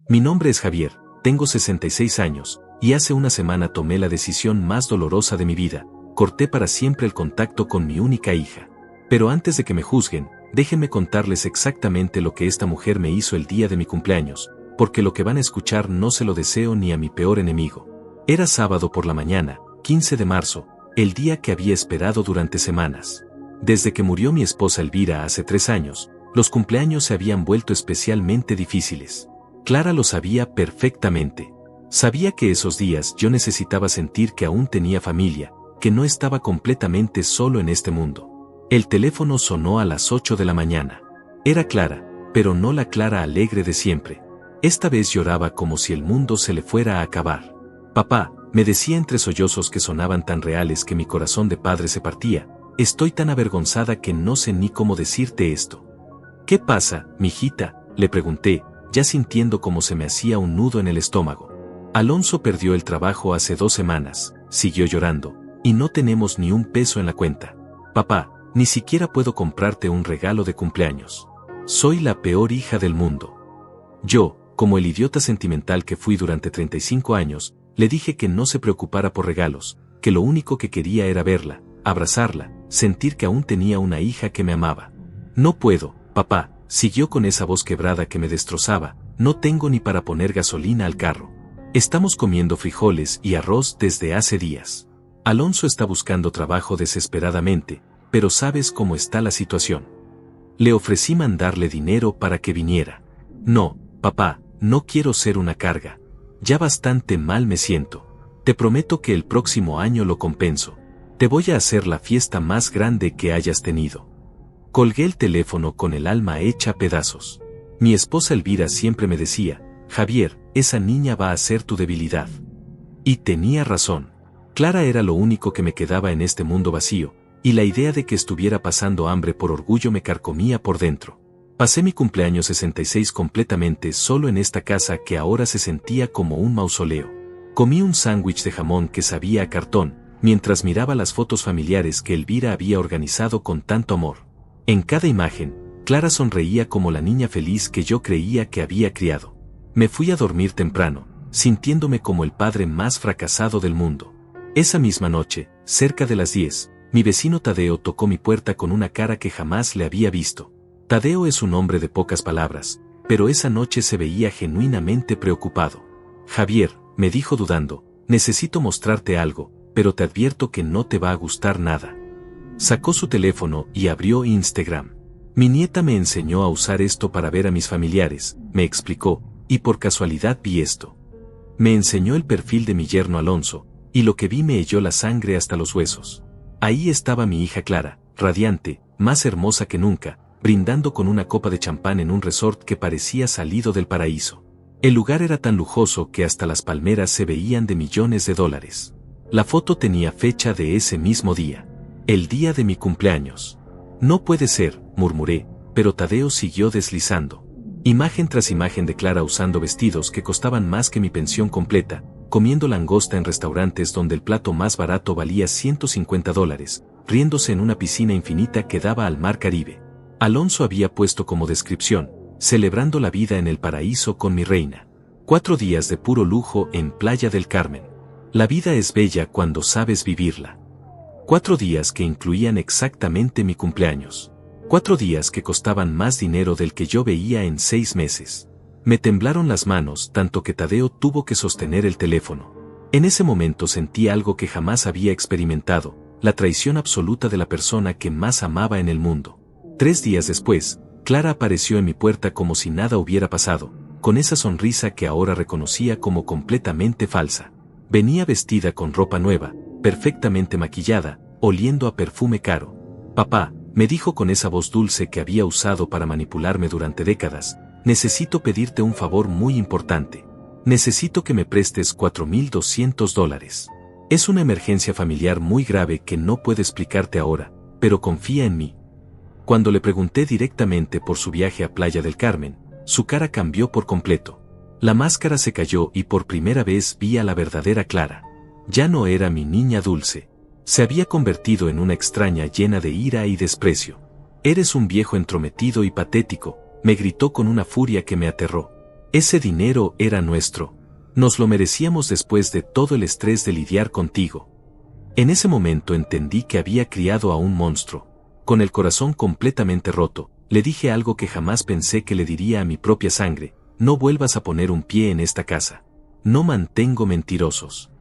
Mi nombre es Javier, tengo 66 años, y hace una semana tomé la decisión más dolorosa de mi vida, corté para siempre el contacto con mi única hija. Pero antes de que me juzguen, déjenme contarles exactamente lo que esta mujer me hizo el día de mi cumpleaños, porque lo que van a escuchar no se lo deseo ni a mi peor enemigo. Era sábado por la mañana, 15 de marzo, el día que había esperado durante semanas. Desde que murió mi esposa Elvira hace 3 años, los cumpleaños se habían vuelto especialmente difíciles. Clara lo sabía perfectamente. Sabía que esos días yo necesitaba sentir que aún tenía familia, que no estaba completamente solo en este mundo. El teléfono sonó a las 8 de la mañana. Era Clara, pero no la Clara alegre de siempre. Esta vez lloraba como si el mundo se le fuera a acabar. Papá, me decía entre sollozos que sonaban tan reales que mi corazón de padre se partía, estoy tan avergonzada que no sé ni cómo decirte esto. ¿Qué pasa, mijita?, le pregunté, ya sintiendo como se me hacía un nudo en el estómago. Alonso perdió el trabajo hace 2 semanas, siguió llorando, y no tenemos ni un peso en la cuenta. Papá, ni siquiera puedo comprarte un regalo de cumpleaños. Soy la peor hija del mundo. Yo, como el idiota sentimental que fui durante 35 años, le dije que no se preocupara por regalos, que lo único que quería era verla, abrazarla, sentir que aún tenía una hija que me amaba. No puedo, papá, siguió con esa voz quebrada que me destrozaba, no tengo ni para poner gasolina al carro. Estamos comiendo frijoles y arroz desde hace días. Alonso está buscando trabajo desesperadamente, pero sabes cómo está la situación. Le ofrecí mandarle dinero para que viniera. No, papá, no quiero ser una carga. Ya bastante mal me siento. Te prometo que el próximo año lo compenso. Te voy a hacer la fiesta más grande que hayas tenido. Colgué el teléfono con el alma hecha a pedazos. Mi esposa Elvira siempre me decía, Javier, esa niña va a ser tu debilidad. Y tenía razón. Clara era lo único que me quedaba en este mundo vacío, y la idea de que estuviera pasando hambre por orgullo me carcomía por dentro. Pasé mi cumpleaños 66 completamente solo en esta casa que ahora se sentía como un mausoleo. Comí un sándwich de jamón que sabía a cartón, mientras miraba las fotos familiares que Elvira había organizado con tanto amor. En cada imagen, Clara sonreía como la niña feliz que yo creía que había criado. Me fui a dormir temprano, sintiéndome como el padre más fracasado del mundo. Esa misma noche, cerca de las 10, mi vecino Tadeo tocó mi puerta con una cara que jamás le había visto. Tadeo es un hombre de pocas palabras, pero esa noche se veía genuinamente preocupado. Javier, me dijo dudando, necesito mostrarte algo, pero te advierto que no te va a gustar nada. Sacó su teléfono y abrió Instagram. Mi nieta me enseñó a usar esto para ver a mis familiares, me explicó, y por casualidad vi esto. Me enseñó el perfil de mi yerno Alonso, y lo que vi me heló la sangre hasta los huesos. Ahí estaba mi hija Clara, radiante, más hermosa que nunca, brindando con una copa de champán en un resort que parecía salido del paraíso. El lugar era tan lujoso que hasta las palmeras se veían de millones de dólares. La foto tenía fecha de ese mismo día. El día de mi cumpleaños. No puede ser, murmuré, pero Tadeo siguió deslizando. Imagen tras imagen de Clara usando vestidos que costaban más que mi pensión completa, comiendo langosta en restaurantes donde el plato más barato valía $150, riéndose en una piscina infinita que daba al mar Caribe. Alonso había puesto como descripción, celebrando la vida en el paraíso con mi reina. 4 días de puro lujo en Playa del Carmen. La vida es bella cuando sabes vivirla. 4 días que incluían exactamente mi cumpleaños. 4 días que costaban más dinero del que yo veía en 6 meses. Me temblaron las manos tanto que Tadeo tuvo que sostener el teléfono. En ese momento sentí algo que jamás había experimentado, la traición absoluta de la persona que más amaba en el mundo. 3 días después, Clara apareció en mi puerta como si nada hubiera pasado, con esa sonrisa que ahora reconocía como completamente falsa. Venía vestida con ropa nueva, perfectamente maquillada, oliendo a perfume caro. Papá, me dijo con esa voz dulce que había usado para manipularme durante décadas, necesito pedirte un favor muy importante. Necesito que me prestes $4,200. Es una emergencia familiar muy grave que no puedo explicarte ahora, pero confía en mí. Cuando le pregunté directamente por su viaje a Playa del Carmen, su cara cambió por completo. La máscara se cayó y por primera vez vi a la verdadera Clara. Ya no era mi niña dulce. Se había convertido en una extraña llena de ira y desprecio. Eres un viejo entrometido y patético, me gritó con una furia que me aterró. Ese dinero era nuestro. Nos lo merecíamos después de todo el estrés de lidiar contigo. En ese momento entendí que había criado a un monstruo. Con el corazón completamente roto, le dije algo que jamás pensé que le diría a mi propia sangre: no vuelvas a poner un pie en esta casa. No mantengo mentirosos.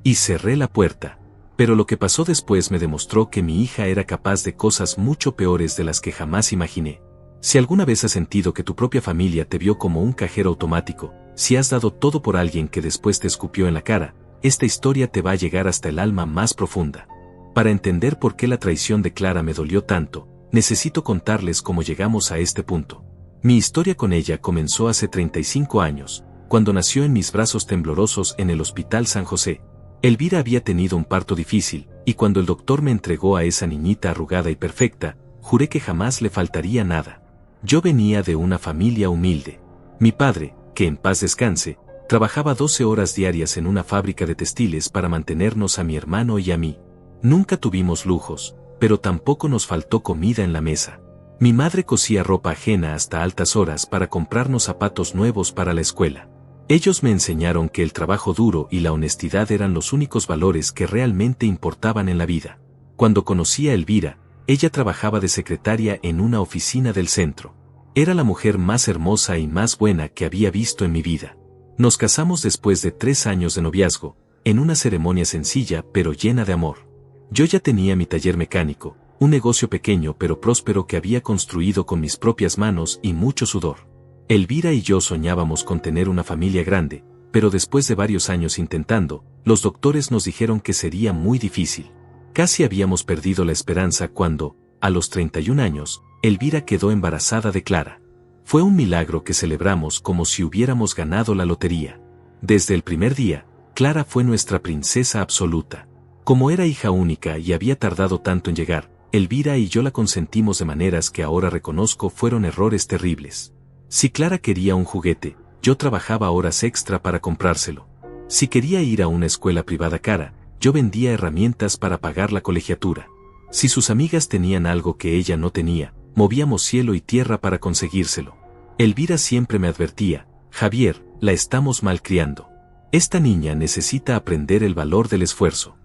Y cerré la puerta. Pero lo que pasó después me demostró que mi hija era capaz de cosas mucho peores de las que jamás imaginé. Si alguna vez has sentido que tu propia familia te vio como un cajero automático, si has dado todo por alguien que después te escupió en la cara, esta historia te va a llegar hasta el alma más profunda. Para entender por qué la traición de Clara me dolió tanto, necesito contarles cómo llegamos a este punto. Mi historia con ella comenzó hace 35 años, cuando nació en mis brazos temblorosos en el Hospital San José. Elvira había tenido un parto difícil, y cuando el doctor me entregó a esa niñita arrugada y perfecta, juré que jamás le faltaría nada. Yo venía de una familia humilde. Mi padre, que en paz descanse, trabajaba 12 horas diarias en una fábrica de textiles para mantenernos a mi hermano y a mí. Nunca tuvimos lujos, pero tampoco nos faltó comida en la mesa. Mi madre cosía ropa ajena hasta altas horas para comprarnos zapatos nuevos para la escuela. Ellos me enseñaron que el trabajo duro y la honestidad eran los únicos valores que realmente importaban en la vida. Cuando conocí a Elvira, ella trabajaba de secretaria en una oficina del centro. Era la mujer más hermosa y más buena que había visto en mi vida. Nos casamos después de 3 años de noviazgo, en una ceremonia sencilla pero llena de amor. Yo ya tenía mi taller mecánico, un negocio pequeño pero próspero que había construido con mis propias manos y mucho sudor. Elvira y yo soñábamos con tener una familia grande, pero después de varios años intentando, los doctores nos dijeron que sería muy difícil. Casi habíamos perdido la esperanza cuando, a los 31 años, Elvira quedó embarazada de Clara. Fue un milagro que celebramos como si hubiéramos ganado la lotería. Desde el primer día, Clara fue nuestra princesa absoluta. Como era hija única y había tardado tanto en llegar, Elvira y yo la consentimos de maneras que ahora reconozco fueron errores terribles. Si Clara quería un juguete, yo trabajaba horas extra para comprárselo. Si quería ir a una escuela privada cara, yo vendía herramientas para pagar la colegiatura. Si sus amigas tenían algo que ella no tenía, movíamos cielo y tierra para conseguírselo. Elvira siempre me advertía: Javier, la estamos malcriando. Esta niña necesita aprender el valor del esfuerzo.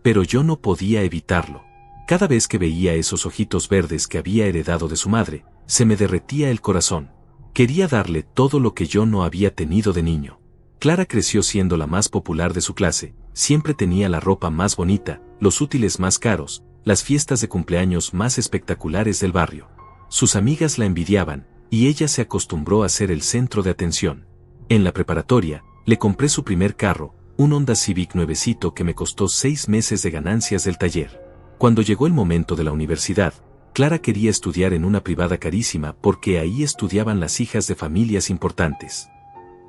Pero yo no podía evitarlo. Cada vez que veía esos ojitos verdes que había heredado de su madre, se me derretía el corazón. Quería darle todo lo que yo no había tenido de niño. Clara creció siendo la más popular de su clase, siempre tenía la ropa más bonita, los útiles más caros, las fiestas de cumpleaños más espectaculares del barrio. Sus amigas la envidiaban, y ella se acostumbró a ser el centro de atención. En la preparatoria, le compré su primer carro, un Honda Civic nuevecito que me costó 6 meses de ganancias del taller. Cuando llegó el momento de la universidad, Clara quería estudiar en una privada carísima porque ahí estudiaban las hijas de familias importantes.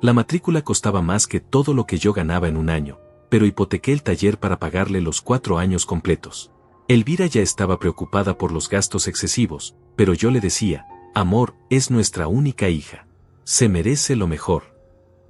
La matrícula costaba más que todo lo que yo ganaba en un año, pero hipotequé el taller para pagarle los 4 años completos. Elvira ya estaba preocupada por los gastos excesivos, pero yo le decía: amor, es nuestra única hija. Se merece lo mejor.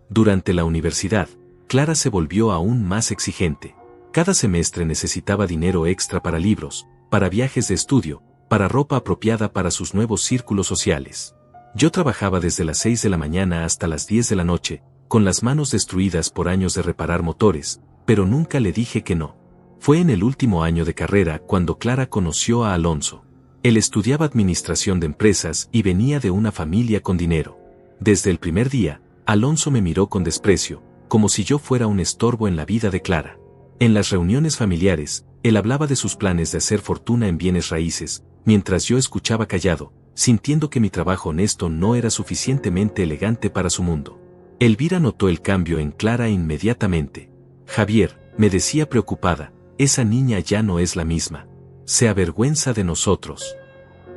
Durante la universidad, Clara se volvió aún más exigente. Cada semestre necesitaba dinero extra para libros, para viajes de estudio, para ropa apropiada para sus nuevos círculos sociales. Yo trabajaba desde las 6 de la mañana hasta las 10 de la noche, con las manos destruidas por años de reparar motores, pero nunca le dije que no. Fue en el último año de carrera cuando Clara conoció a Alonso. Él estudiaba administración de empresas y venía de una familia con dinero. Desde el primer día, Alonso me miró con desprecio, como si yo fuera un estorbo en la vida de Clara. En las reuniones familiares, él hablaba de sus planes de hacer fortuna en bienes raíces, mientras yo escuchaba callado, sintiendo que mi trabajo honesto no era suficientemente elegante para su mundo. Elvira notó el cambio en Clara inmediatamente. Javier, me decía preocupada, esa niña ya no es la misma. Se avergüenza de nosotros.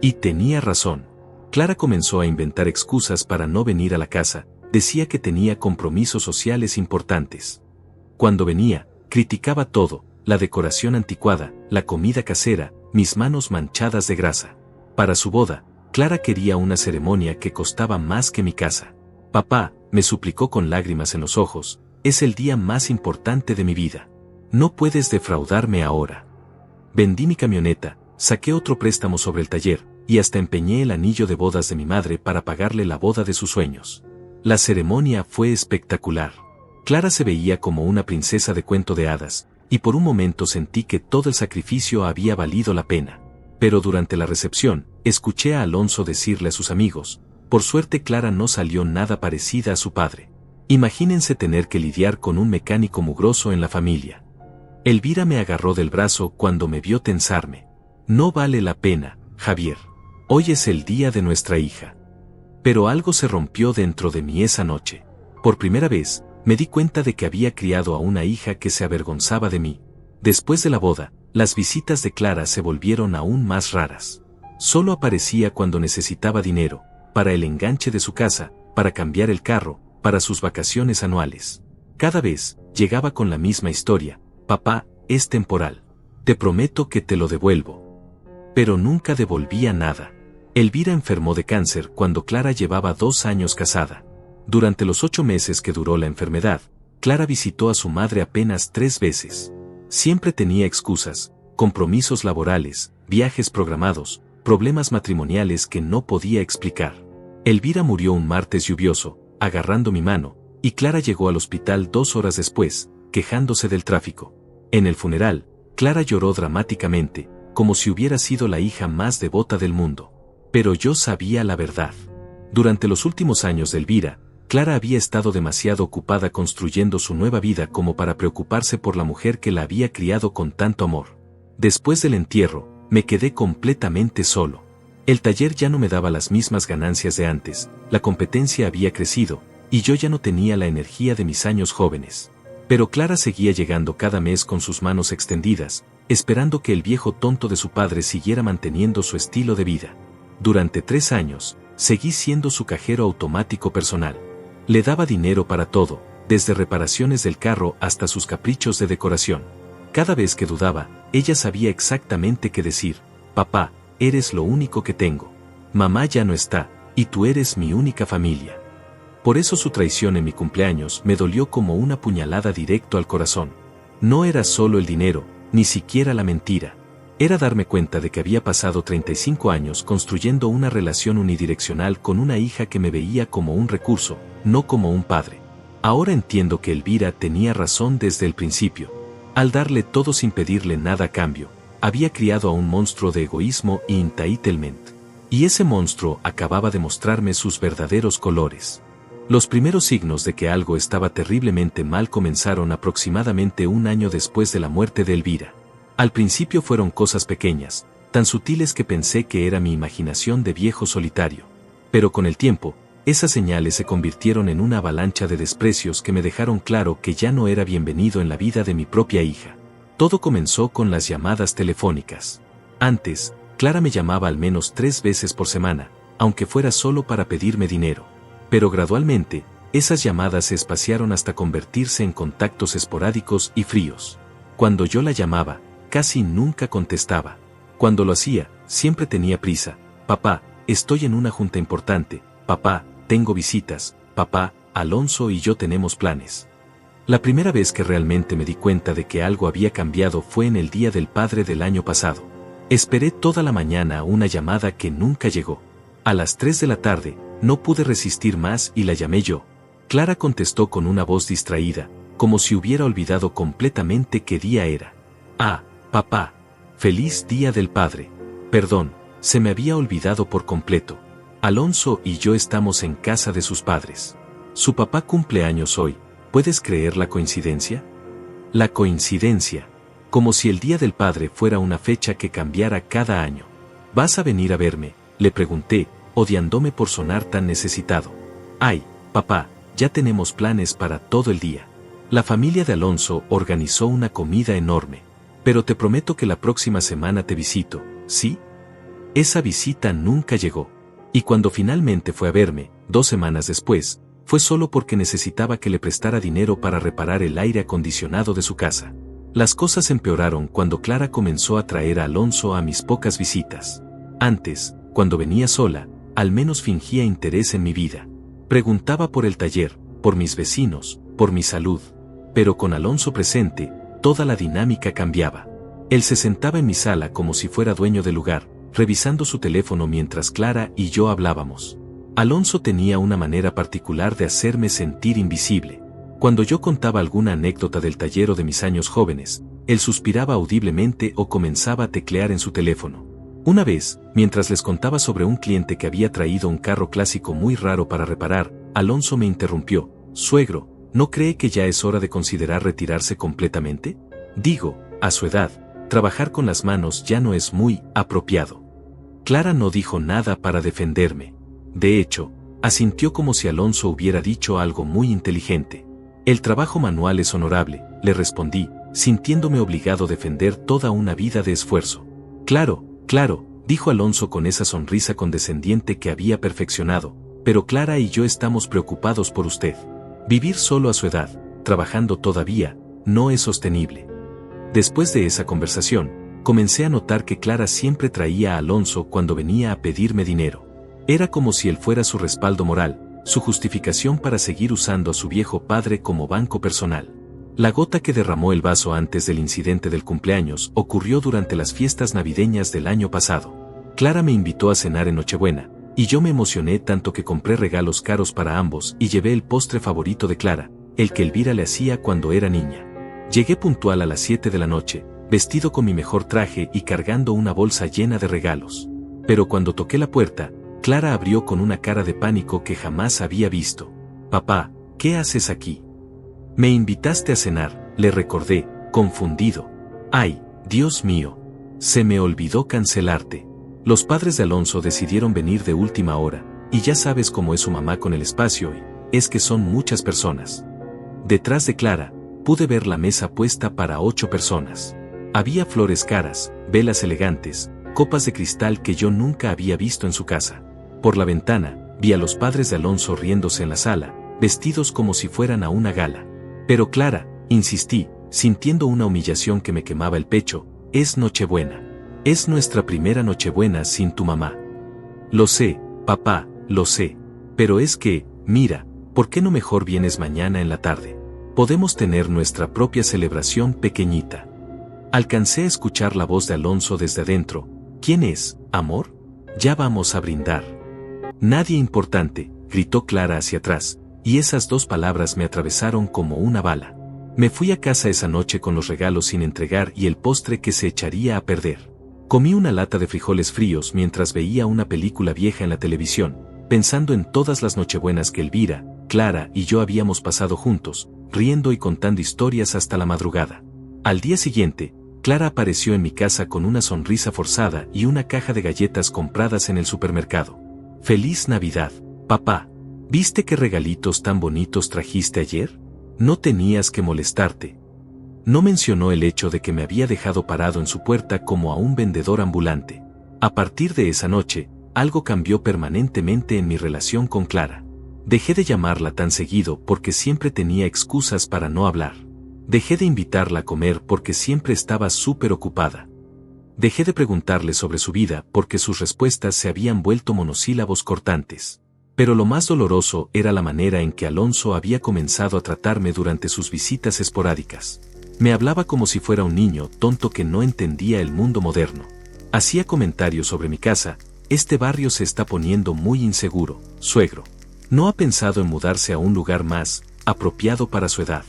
Y tenía razón. Clara comenzó a inventar excusas para no venir a la casa, decía que tenía compromisos sociales importantes. Cuando venía, criticaba todo, la decoración anticuada, la comida casera, mis manos manchadas de grasa. Para su boda, Clara quería una ceremonia que costaba más que mi casa. Papá, me suplicó con lágrimas en los ojos, es el día más importante de mi vida. No puedes defraudarme ahora. Vendí mi camioneta, saqué otro préstamo sobre el taller, y hasta empeñé el anillo de bodas de mi madre para pagarle la boda de sus sueños. La ceremonia fue espectacular. Clara se veía como una princesa de cuento de hadas, y por un momento sentí que todo el sacrificio había valido la pena. Pero durante la recepción, escuché a Alonso decirle a sus amigos: por suerte Clara no salió nada parecida a su padre. Imagínense tener que lidiar con un mecánico mugroso en la familia. Elvira me agarró del brazo cuando me vio tensarme. No vale la pena, Javier. Hoy es el día de nuestra hija. Pero algo se rompió dentro de mí esa noche. Por primera vez, me di cuenta de que había criado a una hija que se avergonzaba de mí. Después de la boda, las visitas de Clara se volvieron aún más raras. Solo aparecía cuando necesitaba dinero, para el enganche de su casa, para cambiar el carro, para sus vacaciones anuales. Cada vez, llegaba con la misma historia: papá, es temporal. Te prometo que te lo devuelvo. Pero nunca devolvía nada. Elvira enfermó de cáncer cuando Clara llevaba 2 años casada. Durante los 8 meses que duró la enfermedad, Clara visitó a su madre apenas 3 veces. Siempre tenía excusas: compromisos laborales, viajes programados, problemas matrimoniales que no podía explicar. Elvira murió un martes lluvioso, agarrando mi mano, y Clara llegó al hospital 2 horas después, quejándose del tráfico. En el funeral, Clara lloró dramáticamente, como si hubiera sido la hija más devota del mundo. Pero yo sabía la verdad. Durante los últimos años de Elvira, Clara había estado demasiado ocupada construyendo su nueva vida como para preocuparse por la mujer que la había criado con tanto amor. Después del entierro, me quedé completamente solo. El taller ya no me daba las mismas ganancias de antes, la competencia había crecido, y yo ya no tenía la energía de mis años jóvenes. Pero Clara seguía llegando cada mes con sus manos extendidas, esperando que el viejo tonto de su padre siguiera manteniendo su estilo de vida. Durante 3 años, seguí siendo su cajero automático personal. Le daba dinero para todo, desde reparaciones del carro hasta sus caprichos de decoración. Cada vez que dudaba, ella sabía exactamente qué decir: papá, eres lo único que tengo. Mamá ya no está, y tú eres mi única familia. Por eso su traición en mi cumpleaños me dolió como una puñalada directo al corazón. No era solo el dinero, ni siquiera la mentira. Era darme cuenta de que había pasado 35 años construyendo una relación unidireccional con una hija que me veía como un recurso, no como un padre. Ahora entiendo que Elvira tenía razón desde el principio. Al darle todo sin pedirle nada a cambio, había criado a un monstruo de egoísmo y entitlement. Y ese monstruo acababa de mostrarme sus verdaderos colores. Los primeros signos de que algo estaba terriblemente mal comenzaron aproximadamente 1 año después de la muerte de Elvira. Al principio fueron cosas pequeñas, tan sutiles que pensé que era mi imaginación de viejo solitario. Pero con el tiempo, esas señales se convirtieron en una avalancha de desprecios que me dejaron claro que ya no era bienvenido en la vida de mi propia hija. Todo comenzó con las llamadas telefónicas. Antes, Clara me llamaba al menos 3 veces por semana, aunque fuera solo para pedirme dinero. Pero gradualmente, esas llamadas se espaciaron hasta convertirse en contactos esporádicos y fríos. Cuando yo la llamaba, casi nunca contestaba. Cuando lo hacía, siempre tenía prisa: papá, estoy en una junta importante; papá, tengo visitas; papá, Alonso y yo tenemos planes. La primera vez que realmente me di cuenta de que algo había cambiado fue en el Día del Padre del año pasado. Esperé toda la mañana a una llamada que nunca llegó. A las 3 de la tarde, no pude resistir más y la llamé yo. Clara contestó con una voz distraída, como si hubiera olvidado completamente qué día era. Ah, papá, feliz Día del Padre. Perdón, se me había olvidado por completo. Alonso y yo estamos en casa de sus padres. Su papá cumple años hoy. ¿Puedes creer la coincidencia? La coincidencia. Como si el Día del Padre fuera una fecha que cambiara cada año. ¿Vas a venir a verme?, le pregunté, odiándome por sonar tan necesitado. Ay, papá, ya tenemos planes para todo el día. La familia de Alonso organizó una comida enorme. Pero te prometo que la próxima semana te visito, ¿sí? Esa visita nunca llegó. Y cuando finalmente fue a verme, 2 semanas después, fue solo porque necesitaba que le prestara dinero para reparar el aire acondicionado de su casa. Las cosas empeoraron cuando Clara comenzó a traer a Alonso a mis pocas visitas. Antes, cuando venía sola, al menos fingía interés en mi vida. Preguntaba por el taller, por mis vecinos, por mi salud. Pero con Alonso presente, toda la dinámica cambiaba. Él se sentaba en mi sala como si fuera dueño del lugar, revisando su teléfono mientras Clara y yo hablábamos. Alonso tenía una manera particular de hacerme sentir invisible. Cuando yo contaba alguna anécdota del taller o de mis años jóvenes, él suspiraba audiblemente o comenzaba a teclear en su teléfono. Una vez, mientras les contaba sobre un cliente que había traído un carro clásico muy raro para reparar, Alonso me interrumpió: «Suegro, ¿no cree que ya es hora de considerar retirarse completamente? Digo, a su edad, trabajar con las manos ya no es muy apropiado». Clara no dijo nada para defenderme. De hecho, asintió como si Alonso hubiera dicho algo muy inteligente. «El trabajo manual es honorable», le respondí, sintiéndome obligado a defender toda una vida de esfuerzo. «Claro, claro», dijo Alonso con esa sonrisa condescendiente que había perfeccionado, «pero Clara y yo estamos preocupados por usted. Vivir solo a su edad, trabajando todavía, no es sostenible». Después de esa conversación, comencé a notar que Clara siempre traía a Alonso cuando venía a pedirme dinero. Era como si él fuera su respaldo moral, su justificación para seguir usando a su viejo padre como banco personal. La gota que derramó el vaso antes del incidente del cumpleaños ocurrió durante las fiestas navideñas del año pasado. Clara me invitó a cenar en Nochebuena, y yo me emocioné tanto que compré regalos caros para ambos y llevé el postre favorito de Clara, el que Elvira le hacía cuando era niña. Llegué puntual a las 7 de la noche, vestido con mi mejor traje y cargando una bolsa llena de regalos. Pero cuando toqué la puerta, Clara abrió con una cara de pánico que jamás había visto. «Papá, ¿qué haces aquí? Me invitaste a cenar», le recordé, confundido. «Ay, Dios mío. Se me olvidó cancelarte». Los padres de Alonso decidieron venir de última hora, y ya sabes cómo es su mamá con el espacio, y es que son muchas personas. Detrás de Clara, pude ver la mesa puesta para 8 personas. Había flores caras, velas elegantes, copas de cristal que yo nunca había visto en su casa. Por la ventana, vi a los padres de Alonso riéndose en la sala, vestidos como si fueran a una gala. «Pero Clara», insistí, sintiendo una humillación que me quemaba el pecho, «es Nochebuena. Es nuestra primera Nochebuena sin tu mamá». «Lo sé, papá, lo sé. Pero es que, mira, ¿por qué no mejor vienes mañana en la tarde? Podemos tener nuestra propia celebración pequeñita». Alcancé a escuchar la voz de Alonso desde adentro. «¿Quién es, amor? Ya vamos a brindar». «Nadie importante», gritó Clara hacia atrás, y esas 2 palabras me atravesaron como una bala. Me fui a casa esa noche con los regalos sin entregar y el postre que se echaría a perder. Comí una lata de frijoles fríos mientras veía una película vieja en la televisión, pensando en todas las nochebuenas que Elvira, Clara y yo habíamos pasado juntos, riendo y contando historias hasta la madrugada. Al día siguiente, Clara apareció en mi casa con una sonrisa forzada y una caja de galletas compradas en el supermercado. «Feliz Navidad, papá. ¿Viste qué regalitos tan bonitos trajiste ayer? No tenías que molestarte». No mencionó el hecho de que me había dejado parado en su puerta como a un vendedor ambulante. A partir de esa noche, algo cambió permanentemente en mi relación con Clara. Dejé de llamarla tan seguido porque siempre tenía excusas para no hablar. Dejé de invitarla a comer porque siempre estaba súper ocupada. Dejé de preguntarle sobre su vida porque sus respuestas se habían vuelto monosílabos cortantes. Pero lo más doloroso era la manera en que Alonso había comenzado a tratarme durante sus visitas esporádicas. Me hablaba como si fuera un niño tonto que no entendía el mundo moderno. Hacía comentarios sobre mi casa: «Este barrio se está poniendo muy inseguro, suegro. ¿No ha pensado en mudarse a un lugar más apropiado para su edad?».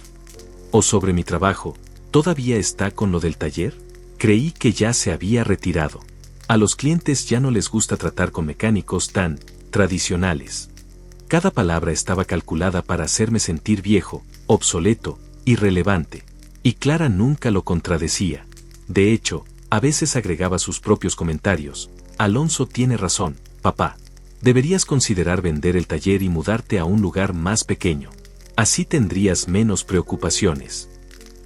O sobre mi trabajo: «¿Todavía está con lo del taller? Creí que ya se había retirado. A los clientes ya no les gusta tratar con mecánicos tan tradicionales». Cada palabra estaba calculada para hacerme sentir viejo, obsoleto, irrelevante. Y Clara nunca lo contradecía. De hecho, a veces agregaba sus propios comentarios: «Alonso tiene razón, papá. Deberías considerar vender el taller y mudarte a un lugar más pequeño. Así tendrías menos preocupaciones».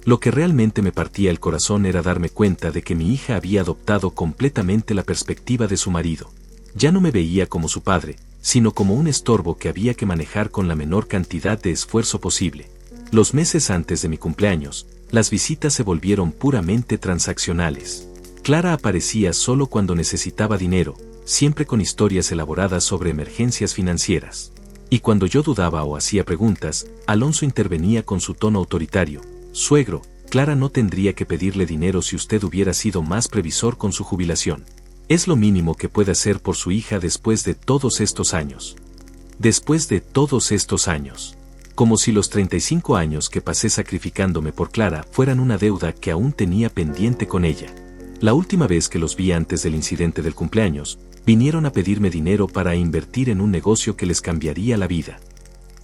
Lo que realmente me partía el corazón era darme cuenta de que mi hija había adoptado completamente la perspectiva de su marido. Ya no me veía como su padre, sino como un estorbo que había que manejar con la menor cantidad de esfuerzo posible. Los meses antes de mi cumpleaños, las visitas se volvieron puramente transaccionales. Clara aparecía solo cuando necesitaba dinero, siempre con historias elaboradas sobre emergencias financieras. Y cuando yo dudaba o hacía preguntas, Alonso intervenía con su tono autoritario: «Suegro, Clara no tendría que pedirle dinero si usted hubiera sido más previsor con su jubilación. Es lo mínimo que puede hacer por su hija después de todos estos años». Después de todos estos años. Como si los 35 años que pasé sacrificándome por Clara fueran una deuda que aún tenía pendiente con ella. La última vez que los vi antes del incidente del cumpleaños, vinieron a pedirme dinero para invertir en un negocio que les cambiaría la vida.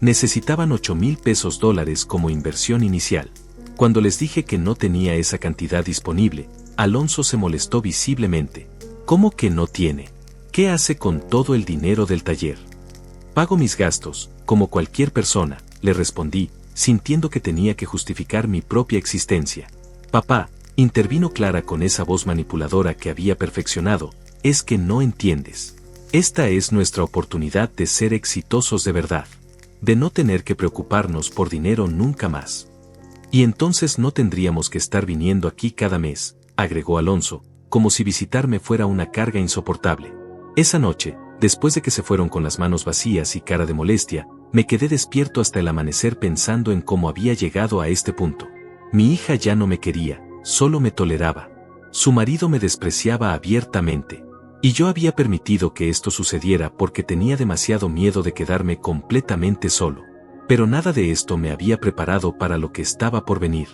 Necesitaban $8,000 como inversión inicial. Cuando les dije que no tenía esa cantidad disponible, Alonso se molestó visiblemente. ¿Cómo que no tiene? ¿Qué hace con todo el dinero del taller? Pago mis gastos, como cualquier persona, le respondí, sintiendo que tenía que justificar mi propia existencia. Papá, intervino Clara con esa voz manipuladora que había perfeccionado, es que no entiendes. Esta es nuestra oportunidad de ser exitosos de verdad. De no tener que preocuparnos por dinero nunca más. Y entonces no tendríamos que estar viniendo aquí cada mes, agregó Alonso, como si visitarme fuera una carga insoportable. Esa noche, después de que se fueron con las manos vacías y cara de molestia, me quedé despierto hasta el amanecer pensando en cómo había llegado a este punto. Mi hija ya no me quería, solo me toleraba. Su marido me despreciaba abiertamente. Y yo había permitido que esto sucediera porque tenía demasiado miedo de quedarme completamente solo. Pero nada de esto me había preparado para lo que estaba por venir.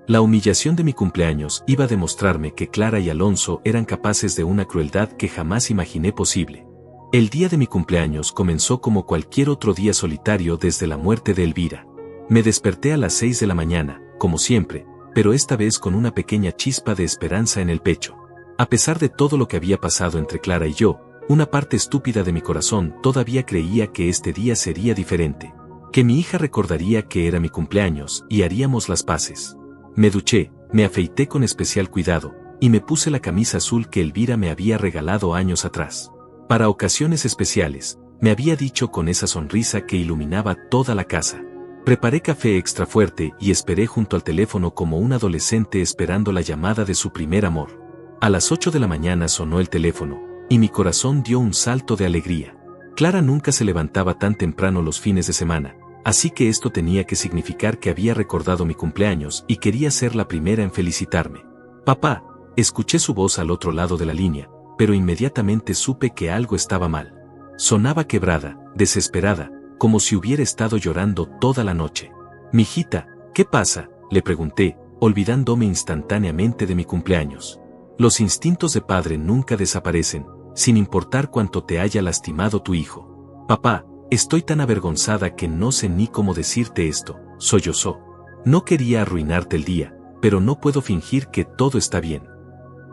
La humillación de mi cumpleaños iba a demostrarme que Clara y Alonso eran capaces de una crueldad que jamás imaginé posible. El día de mi cumpleaños comenzó como cualquier otro día solitario desde la muerte de Elvira. Me desperté a las 6 de la mañana, como siempre, pero esta vez con una pequeña chispa de esperanza en el pecho. A pesar de todo lo que había pasado entre Clara y yo, una parte estúpida de mi corazón todavía creía que este día sería diferente, que mi hija recordaría que era mi cumpleaños y haríamos las paces. Me duché, me afeité con especial cuidado, y me puse la camisa azul que Elvira me había regalado años atrás. Para ocasiones especiales, me había dicho con esa sonrisa que iluminaba toda la casa. Preparé café extra fuerte y esperé junto al teléfono como un adolescente esperando la llamada de su primer amor. A las 8 de la mañana sonó el teléfono, y mi corazón dio un salto de alegría. Clara nunca se levantaba tan temprano los fines de semana, así que esto tenía que significar que había recordado mi cumpleaños y quería ser la primera en felicitarme. Papá, escuché su voz al otro lado de la línea, pero inmediatamente supe que algo estaba mal. Sonaba quebrada, desesperada, como si hubiera estado llorando toda la noche. Mijita, ¿qué pasa?, le pregunté, olvidándome instantáneamente de mi cumpleaños. Los instintos de padre nunca desaparecen, sin importar cuánto te haya lastimado tu hijo. Papá, estoy tan avergonzada que no sé ni cómo decirte esto, sollozó. No quería arruinarte el día, pero no puedo fingir que todo está bien.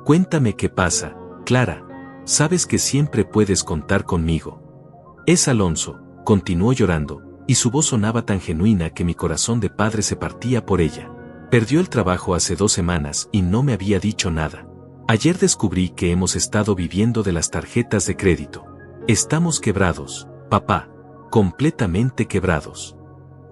Cuéntame qué pasa, Clara. Sabes que siempre puedes contar conmigo. Es Alonso, continuó llorando, y su voz sonaba tan genuina que mi corazón de padre se partía por ella. Perdió el trabajo hace 2 semanas y no me había dicho nada. Ayer descubrí que hemos estado viviendo de las tarjetas de crédito. Estamos quebrados, papá, completamente quebrados.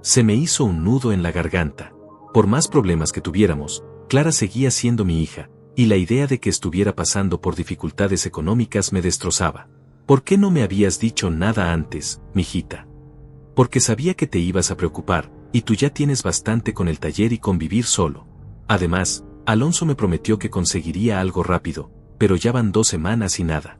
Se me hizo un nudo en la garganta. Por más problemas que tuviéramos, Clara seguía siendo mi hija, y la idea de que estuviera pasando por dificultades económicas me destrozaba. ¿Por qué no me habías dicho nada antes, mijita? Porque sabía que te ibas a preocupar, y tú ya tienes bastante con el taller y con vivir solo. Además, Alonso me prometió que conseguiría algo rápido, pero ya van 2 semanas y nada.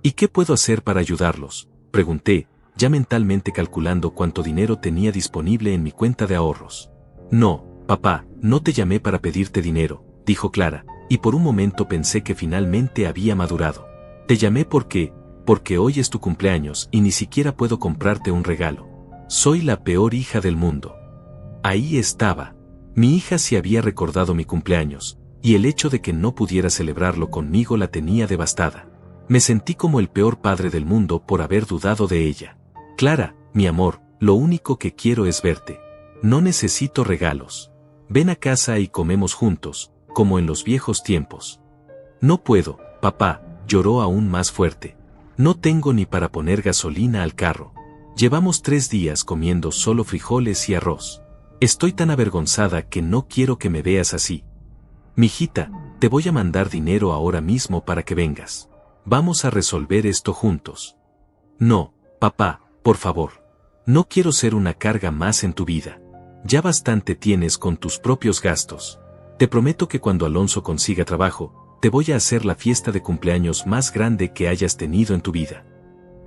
¿Y qué puedo hacer para ayudarlos?, pregunté, ya mentalmente calculando cuánto dinero tenía disponible en mi cuenta de ahorros. No, papá, no te llamé para pedirte dinero, dijo Clara, y por un momento pensé que finalmente había madurado. Te llamé porque hoy es tu cumpleaños y ni siquiera puedo comprarte un regalo. Soy la peor hija del mundo. Ahí estaba. Mi hija sí había recordado mi cumpleaños, y el hecho de que no pudiera celebrarlo conmigo la tenía devastada. Me sentí como el peor padre del mundo por haber dudado de ella. Clara, mi amor, lo único que quiero es verte. No necesito regalos. Ven a casa y comemos juntos, como en los viejos tiempos. No puedo, papá, lloró aún más fuerte. No tengo ni para poner gasolina al carro. Llevamos 3 días comiendo solo frijoles y arroz. Estoy tan avergonzada que no quiero que me veas así. Mijita, te voy a mandar dinero ahora mismo para que vengas. Vamos a resolver esto juntos. No, papá, por favor. No quiero ser una carga más en tu vida. Ya bastante tienes con tus propios gastos. Te prometo que cuando Alonso consiga trabajo, te voy a hacer la fiesta de cumpleaños más grande que hayas tenido en tu vida.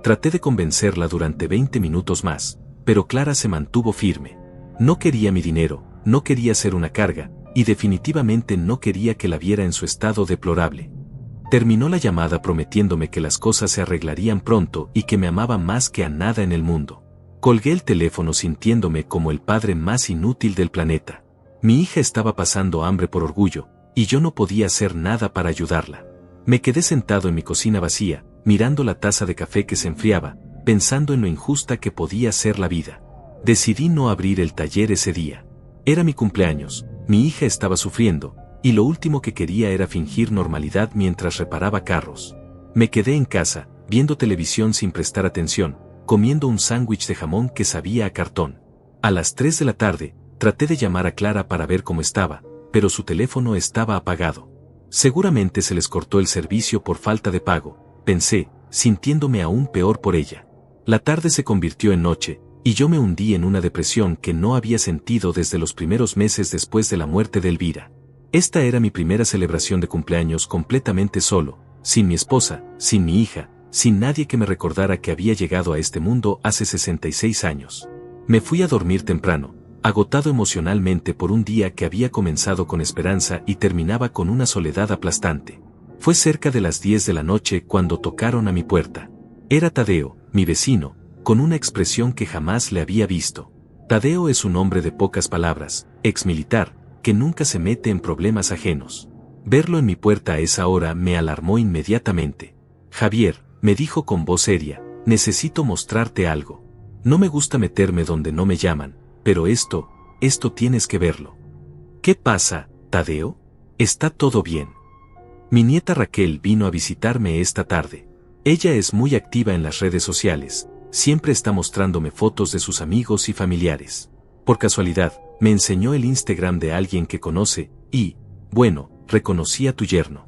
Traté de convencerla durante 20 minutos más, pero Clara se mantuvo firme. No quería mi dinero, no quería ser una carga, y definitivamente no quería que la viera en su estado deplorable. Terminó la llamada prometiéndome que las cosas se arreglarían pronto y que me amaba más que a nada en el mundo. Colgué el teléfono sintiéndome como el padre más inútil del planeta. Mi hija estaba pasando hambre por orgullo, y yo no podía hacer nada para ayudarla. Me quedé sentado en mi cocina vacía, mirando la taza de café que se enfriaba, pensando en lo injusta que podía ser la vida. Decidí no abrir el taller ese día. Era mi cumpleaños, mi hija estaba sufriendo, y lo último que quería era fingir normalidad mientras reparaba carros. Me quedé en casa, viendo televisión sin prestar atención, comiendo un sándwich de jamón que sabía a cartón. A las 3 de la tarde, traté de llamar a Clara para ver cómo estaba, pero su teléfono estaba apagado. Seguramente se les cortó el servicio por falta de pago, pensé, sintiéndome aún peor por ella. La tarde se convirtió en noche, y yo me hundí en una depresión que no había sentido desde los primeros meses después de la muerte de Elvira. Esta era mi primera celebración de cumpleaños completamente solo, sin mi esposa, sin mi hija, sin nadie que me recordara que había llegado a este mundo hace 66 años. Me fui a dormir temprano, agotado emocionalmente por un día que había comenzado con esperanza y terminaba con una soledad aplastante. Fue cerca de las 10 de la noche cuando tocaron a mi puerta. Era Tadeo, mi vecino, con una expresión que jamás le había visto. Tadeo es un hombre de pocas palabras, exmilitar, que nunca se mete en problemas ajenos. Verlo en mi puerta a esa hora me alarmó inmediatamente. Javier, me dijo con voz seria, necesito mostrarte algo. No me gusta meterme donde no me llaman, pero esto tienes que verlo. ¿Qué pasa, Tadeo? ¿Está todo bien? Mi nieta Raquel vino a visitarme esta tarde. Ella es muy activa en las redes sociales, siempre está mostrándome fotos de sus amigos y familiares. Por casualidad, me enseñó el Instagram de alguien que conoce, y, bueno, reconocí a tu yerno.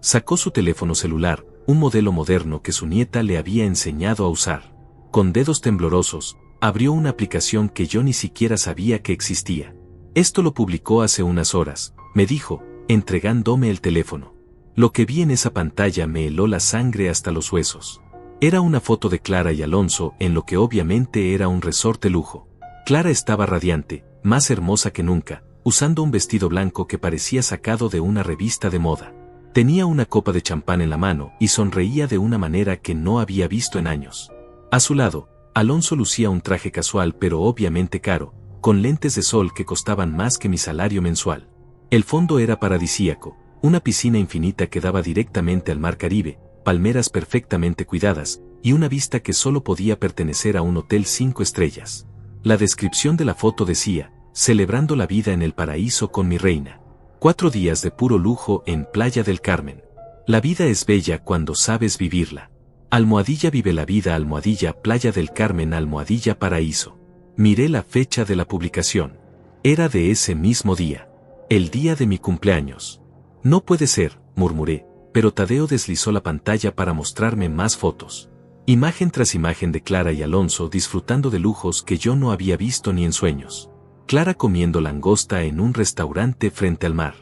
Sacó su teléfono celular, un modelo moderno que su nieta le había enseñado a usar. Con dedos temblorosos, abrió una aplicación que yo ni siquiera sabía que existía. Esto lo publicó hace unas horas, me dijo, entregándome el teléfono. Lo que vi en esa pantalla me heló la sangre hasta los huesos. Era una foto de Clara y Alonso en lo que obviamente era un resort de lujo. Clara estaba radiante, más hermosa que nunca, usando un vestido blanco que parecía sacado de una revista de moda. Tenía una copa de champán en la mano y sonreía de una manera que no había visto en años. A su lado, Alonso lucía un traje casual pero obviamente caro, con lentes de sol que costaban más que mi salario mensual. El fondo era paradisíaco, una piscina infinita que daba directamente al mar Caribe, palmeras perfectamente cuidadas, y una vista que solo podía pertenecer a un hotel 5 estrellas. La descripción de la foto decía, celebrando la vida en el paraíso con mi reina. 4 días de puro lujo en Playa del Carmen. La vida es bella cuando sabes vivirla. Almohadilla vive la vida, almohadilla Playa del Carmen, almohadilla paraíso. Miré la fecha de la publicación. Era de ese mismo día. El día de mi cumpleaños. No puede ser, murmuré, pero Tadeo deslizó la pantalla para mostrarme más fotos. Imagen tras imagen de Clara y Alonso disfrutando de lujos que yo no había visto ni en sueños. Clara comiendo langosta en un restaurante frente al mar.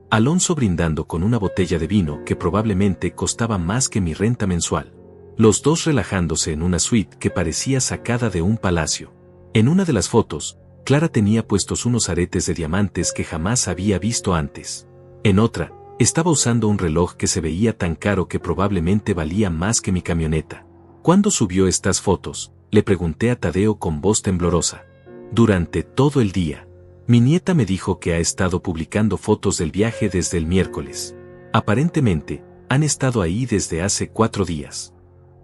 Alonso brindando con una botella de vino que probablemente costaba más que mi renta mensual. Los dos relajándose en una suite que parecía sacada de un palacio. En una de las fotos, Clara tenía puestos unos aretes de diamantes que jamás había visto antes. En otra, estaba usando un reloj que se veía tan caro que probablemente valía más que mi camioneta. ¿Cuándo subió estas fotos?, le pregunté a Tadeo con voz temblorosa. Durante todo el día. Mi nieta me dijo que ha estado publicando fotos del viaje desde el miércoles. Aparentemente, han estado ahí desde hace 4 días.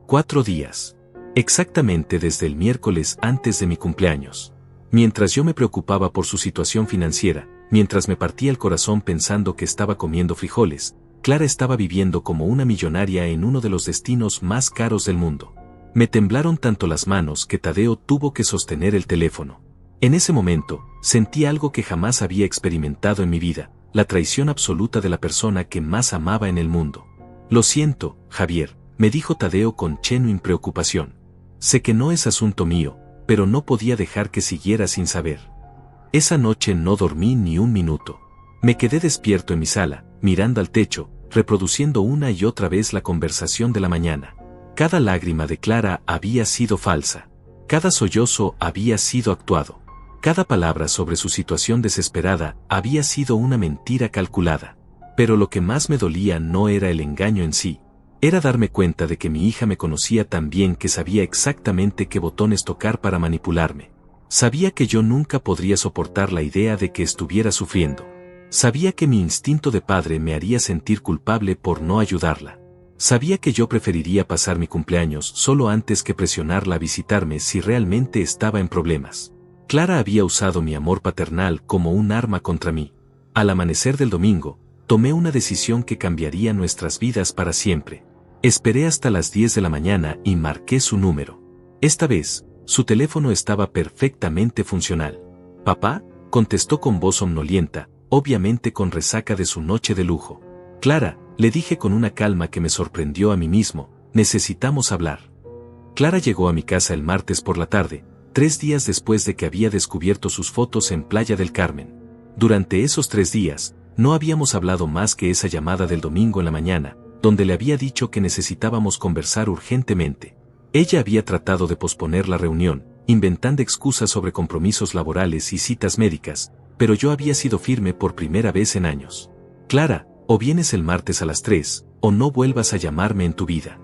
4 días. Exactamente desde el miércoles antes de mi cumpleaños. Mientras yo me preocupaba por su situación financiera, mientras me partía el corazón pensando que estaba comiendo frijoles, Clara estaba viviendo como una millonaria en uno de los destinos más caros del mundo. Me temblaron tanto las manos que Tadeo tuvo que sostener el teléfono. En ese momento, sentí algo que jamás había experimentado en mi vida, la traición absoluta de la persona que más amaba en el mundo. Lo siento, Javier, me dijo Tadeo con genuina preocupación. Sé que no es asunto mío, pero no podía dejar que siguiera sin saber. Esa noche no dormí ni un minuto. Me quedé despierto en mi sala, mirando al techo, reproduciendo una y otra vez la conversación de la mañana. Cada lágrima de Clara había sido falsa. Cada sollozo había sido actuado. Cada palabra sobre su situación desesperada había sido una mentira calculada. Pero lo que más me dolía no era el engaño en sí. Era darme cuenta de que mi hija me conocía tan bien que sabía exactamente qué botones tocar para manipularme. Sabía que yo nunca podría soportar la idea de que estuviera sufriendo. Sabía que mi instinto de padre me haría sentir culpable por no ayudarla. Sabía que yo preferiría pasar mi cumpleaños solo antes que presionarla a visitarme si realmente estaba en problemas. Clara había usado mi amor paternal como un arma contra mí. Al amanecer del domingo, tomé una decisión que cambiaría nuestras vidas para siempre. Esperé hasta las 10 de la mañana y marqué su número. Esta vez, su teléfono estaba perfectamente funcional. «¿Papá?», contestó con voz somnolienta, obviamente con resaca de su noche de lujo. «Clara», le dije con una calma que me sorprendió a mí mismo, «necesitamos hablar». Clara llegó a mi casa el martes por la tarde, 3 días después de que había descubierto sus fotos en Playa del Carmen. Durante esos 3 días, no habíamos hablado más que esa llamada del domingo en la mañana, donde le había dicho que necesitábamos conversar urgentemente. Ella había tratado de posponer la reunión, inventando excusas sobre compromisos laborales y citas médicas, pero yo había sido firme por primera vez en años. «Clara, o vienes el martes a las 3, o no vuelvas a llamarme en tu vida».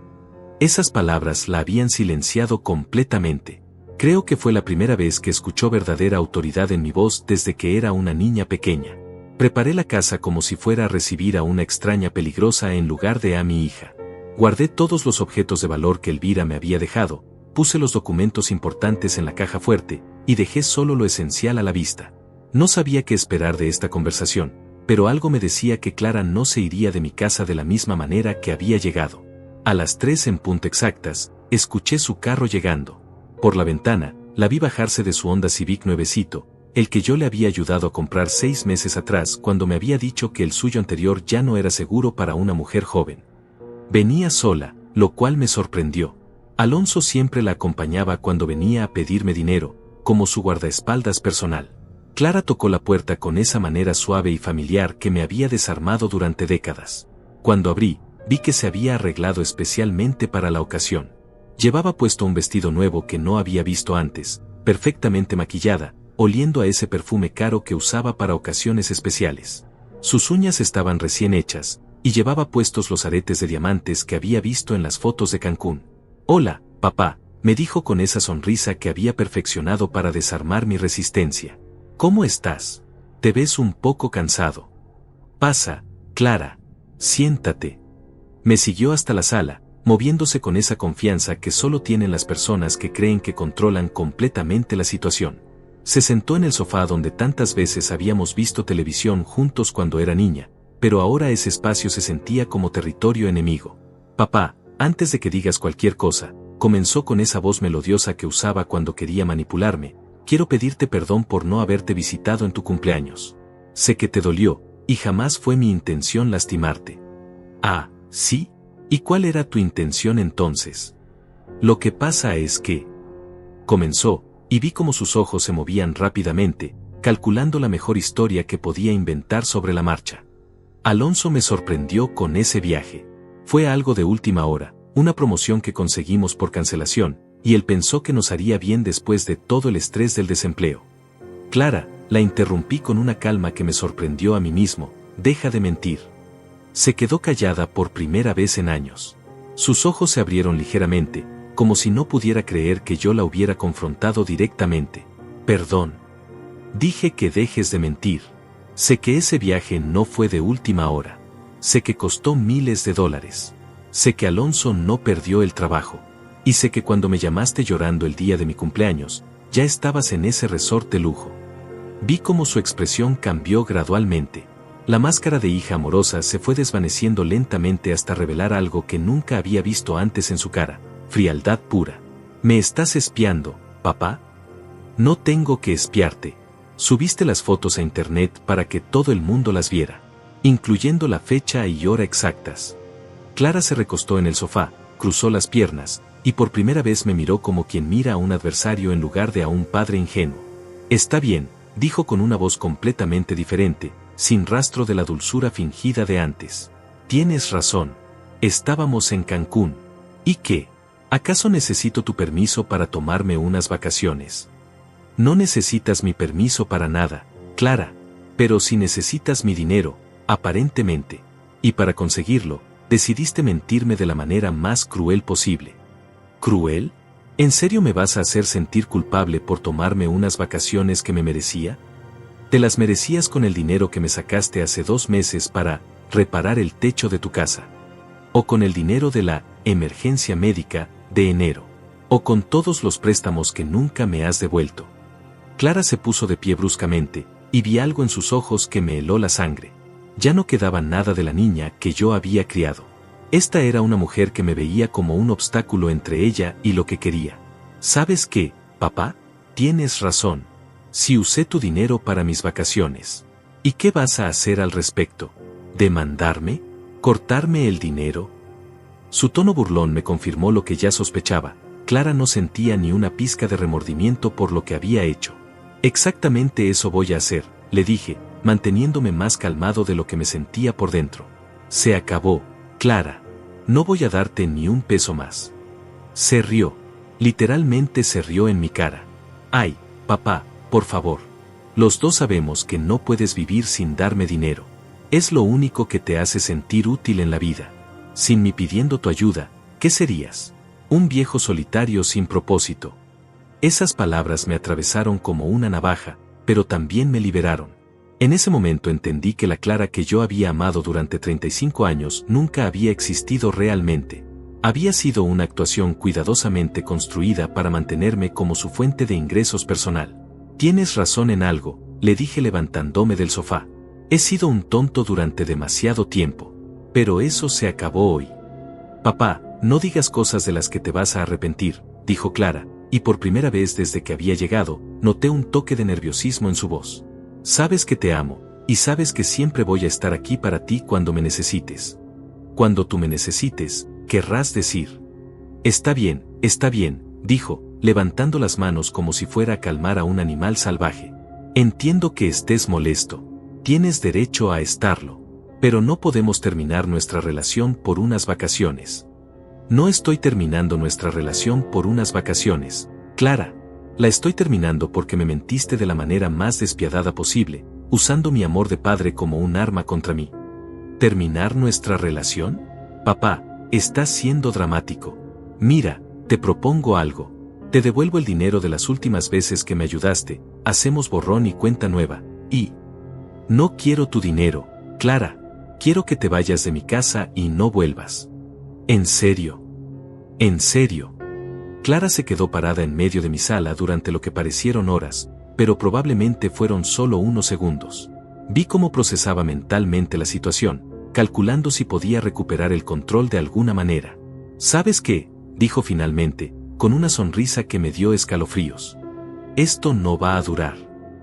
Esas palabras la habían silenciado completamente. Creo que fue la primera vez que escuchó verdadera autoridad en mi voz desde que era una niña pequeña. Preparé la casa como si fuera a recibir a una extraña peligrosa en lugar de a mi hija. Guardé todos los objetos de valor que Elvira me había dejado, puse los documentos importantes en la caja fuerte, y dejé solo lo esencial a la vista. No sabía qué esperar de esta conversación, pero algo me decía que Clara no se iría de mi casa de la misma manera que había llegado. A las 3 en punto exactas, escuché su carro llegando. Por la ventana, la vi bajarse de su Honda Civic nuevecito, el que yo le había ayudado a comprar 6 meses atrás cuando me había dicho que el suyo anterior ya no era seguro para una mujer joven. Venía sola, lo cual me sorprendió. Alonso siempre la acompañaba cuando venía a pedirme dinero, como su guardaespaldas personal. Clara tocó la puerta con esa manera suave y familiar que me había desarmado durante décadas. Cuando abrí, vi que se había arreglado especialmente para la ocasión. Llevaba puesto un vestido nuevo que no había visto antes, perfectamente maquillada, oliendo a ese perfume caro que usaba para ocasiones especiales. Sus uñas estaban recién hechas, y llevaba puestos los aretes de diamantes que había visto en las fotos de Cancún. «Hola, papá», me dijo con esa sonrisa que había perfeccionado para desarmar mi resistencia. «¿Cómo estás? Te ves un poco cansado». «Pasa, Clara. Siéntate». Me siguió hasta la sala, moviéndose con esa confianza que solo tienen las personas que creen que controlan completamente la situación. Se sentó en el sofá donde tantas veces habíamos visto televisión juntos cuando era niña, pero ahora ese espacio se sentía como territorio enemigo. «Papá, antes de que digas cualquier cosa», comenzó con esa voz melodiosa que usaba cuando quería manipularme, «quiero pedirte perdón por no haberte visitado en tu cumpleaños. Sé que te dolió, y jamás fue mi intención lastimarte». «Ah, ¿sí? ¿Y cuál era tu intención entonces?» «Lo que pasa es que…», comenzó, y vi cómo sus ojos se movían rápidamente, calculando la mejor historia que podía inventar sobre la marcha. Alonso me sorprendió con ese viaje. Fue algo de última hora, una promoción que conseguimos por cancelación, y él pensó que nos haría bien después de todo el estrés del desempleo. «Clara», la interrumpí con una calma que me sorprendió a mí mismo, «deja de mentir». Se quedó callada por primera vez en años. Sus ojos se abrieron ligeramente, como si no pudiera creer que yo la hubiera confrontado directamente. «Perdón. Dije que dejes de mentir. Sé que ese viaje no fue de última hora. Sé que costó miles de dólares. Sé que Alonso no perdió el trabajo. Y sé que cuando me llamaste llorando el día de mi cumpleaños, ya estabas en ese resort de lujo». Vi cómo su expresión cambió gradualmente. La máscara de hija amorosa se fue desvaneciendo lentamente hasta revelar algo que nunca había visto antes en su cara: frialdad pura. «¿Me estás espiando, papá?» «No tengo que espiarte. Subiste las fotos a internet para que todo el mundo las viera, incluyendo la fecha y hora exactas». Clara se recostó en el sofá, cruzó las piernas, y por primera vez me miró como quien mira a un adversario en lugar de a un padre ingenuo. «Está bien», dijo con una voz completamente diferente, sin rastro de la dulzura fingida de antes. «Tienes razón. Estábamos en Cancún. ¿Y qué? ¿Acaso necesito tu permiso para tomarme unas vacaciones? No necesitas mi permiso para nada, Clara, pero si necesitas mi dinero, aparentemente, y para conseguirlo, decidiste mentirme de la manera más cruel posible. ¿Cruel? ¿En serio me vas a hacer sentir culpable por tomarme unas vacaciones que me merecía? Te las merecías con el dinero que me sacaste hace 2 meses para reparar el techo de tu casa. O con el dinero de la emergencia médica de enero. O con todos los préstamos que nunca me has devuelto. Clara se puso de pie bruscamente, y vi algo en sus ojos que me heló la sangre. Ya no quedaba nada de la niña que yo había criado. Esta era una mujer que me veía como un obstáculo entre ella y lo que quería. ¿Sabes qué, papá? Tienes razón. Si usé tu dinero para mis vacaciones. ¿Y qué vas a hacer al respecto? ¿Demandarme? ¿Cortarme el dinero? Su tono burlón me confirmó lo que ya sospechaba. Clara no sentía ni una pizca de remordimiento por lo que había hecho. Exactamente eso voy a hacer, le dije, manteniéndome más calmado de lo que me sentía por dentro. Se acabó, Clara. No voy a darte ni un peso más. Se rió. Literalmente se rió en mi cara. Ay, papá, por favor. Los dos sabemos que no puedes vivir sin darme dinero. Es lo único que te hace sentir útil en la vida. Sin mí pidiendo tu ayuda, ¿qué serías? Un viejo solitario sin propósito. Esas palabras me atravesaron como una navaja, pero también me liberaron. En ese momento entendí que la Clara que yo había amado durante 35 años nunca había existido realmente. Había sido una actuación cuidadosamente construida para mantenerme como su fuente de ingresos personal. Tienes razón en algo, le dije levantándome del sofá. He sido un tonto durante demasiado tiempo. Pero eso se acabó hoy. Papá, no digas cosas de las que te vas a arrepentir, dijo Clara, y por primera vez desde que había llegado, noté un toque de nerviosismo en su voz. Sabes que te amo, y sabes que siempre voy a estar aquí para ti cuando me necesites. Cuando tú me necesites, querrás decir. Está bien, dijo, levantando las manos como si fuera a calmar a un animal salvaje. Entiendo que estés molesto. Tienes derecho a estarlo. Pero no podemos terminar nuestra relación por unas vacaciones. No estoy terminando nuestra relación por unas vacaciones, Clara. La estoy terminando porque me mentiste de la manera más despiadada posible, usando mi amor de padre como un arma contra mí. ¿Terminar nuestra relación? Papá, estás siendo dramático. Mira, te propongo algo. Te devuelvo el dinero de las últimas veces que me ayudaste, hacemos borrón y cuenta nueva, y... No quiero tu dinero, Clara. Quiero que te vayas de mi casa y no vuelvas. ¿En serio? ¿En serio? Clara se quedó parada en medio de mi sala durante lo que parecieron horas, pero probablemente fueron solo unos segundos. Vi cómo procesaba mentalmente la situación, calculando si podía recuperar el control de alguna manera. ¿Sabes qué?, dijo finalmente, con una sonrisa que me dio escalofríos. Esto no va a durar.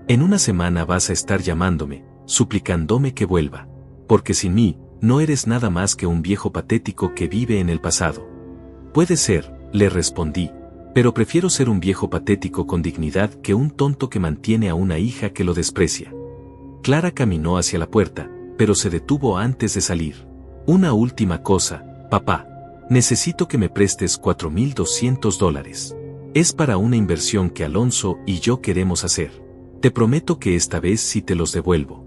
En una semana vas a estar llamándome, suplicándome que vuelva. Porque sin mí, no eres nada más que un viejo patético que vive en el pasado. Puede ser, le respondí, pero prefiero ser un viejo patético con dignidad que un tonto que mantiene a una hija que lo desprecia. Clara caminó hacia la puerta, pero se detuvo antes de salir. Una última cosa, papá. Necesito que me prestes $4,200. Es para una inversión que Alonso y yo queremos hacer. Te prometo que esta vez sí te los devuelvo.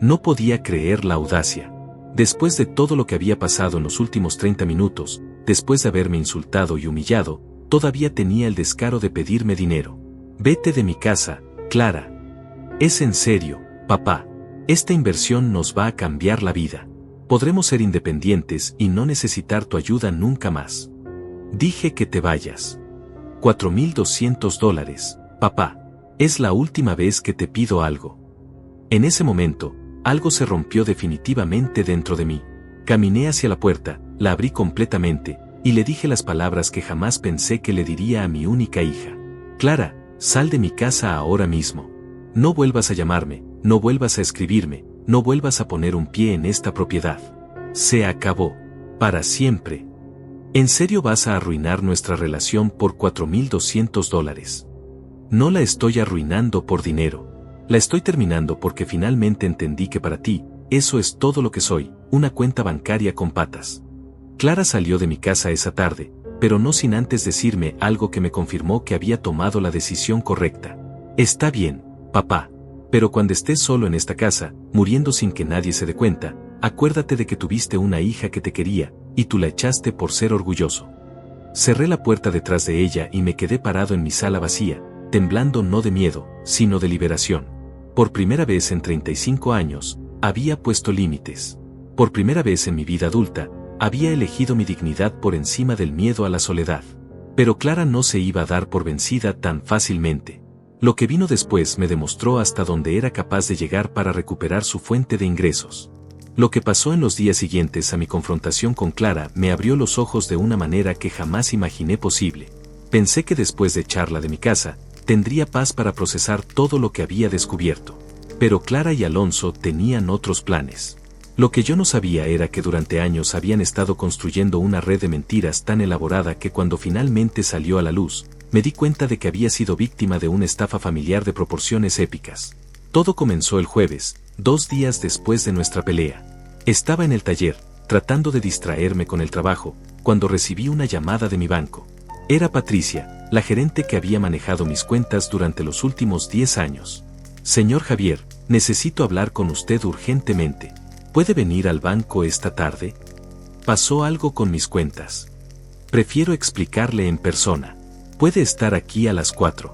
No podía creer la audacia. Después de todo lo que había pasado en los últimos 30 minutos, después de haberme insultado y humillado, todavía tenía el descaro de pedirme dinero. Vete de mi casa, Clara. Es en serio, papá. Esta inversión nos va a cambiar la vida. Podremos ser independientes y no necesitar tu ayuda nunca más. Dije que te vayas. $4,200, papá. Es la última vez que te pido algo. En ese momento, algo se rompió definitivamente dentro de mí. Caminé hacia la puerta, la abrí completamente, y le dije las palabras que jamás pensé que le diría a mi única hija. Clara, sal de mi casa ahora mismo. No vuelvas a llamarme, no vuelvas a escribirme, no vuelvas a poner un pie en esta propiedad. Se acabó. Para siempre. ¿En serio vas a arruinar nuestra relación por $4,200? No la estoy arruinando por dinero. La estoy terminando porque finalmente entendí que para ti, eso es todo lo que soy, una cuenta bancaria con patas. Clara salió de mi casa esa tarde, pero no sin antes decirme algo que me confirmó que había tomado la decisión correcta. Está bien, papá. Pero cuando estés solo en esta casa, muriendo sin que nadie se dé cuenta, acuérdate de que tuviste una hija que te quería, y tú la echaste por ser orgulloso. Cerré la puerta detrás de ella y me quedé parado en mi sala vacía, temblando no de miedo, sino de liberación. Por primera vez en 35 años, había puesto límites. Por primera vez en mi vida adulta, había elegido mi dignidad por encima del miedo a la soledad. Pero Clara no se iba a dar por vencida tan fácilmente. Lo que vino después me demostró hasta dónde era capaz de llegar para recuperar su fuente de ingresos. Lo que pasó en los días siguientes a mi confrontación con Clara me abrió los ojos de una manera que jamás imaginé posible. Pensé que después de echarla de mi casa, tendría paz para procesar todo lo que había descubierto. Pero Clara y Alonso tenían otros planes. Lo que yo no sabía era que durante años habían estado construyendo una red de mentiras tan elaborada que cuando finalmente salió a la luz, me di cuenta de que había sido víctima de una estafa familiar de proporciones épicas. Todo comenzó el jueves, 2 días después de nuestra pelea. Estaba en el taller, tratando de distraerme con el trabajo, cuando recibí una llamada de mi banco. Era Patricia, la gerente que había manejado mis cuentas durante los últimos 10 años. Señor Javier, necesito hablar con usted urgentemente. ¿Puede venir al banco esta tarde? Pasó algo con mis cuentas. Prefiero explicarle en persona. Puede estar aquí a las 4.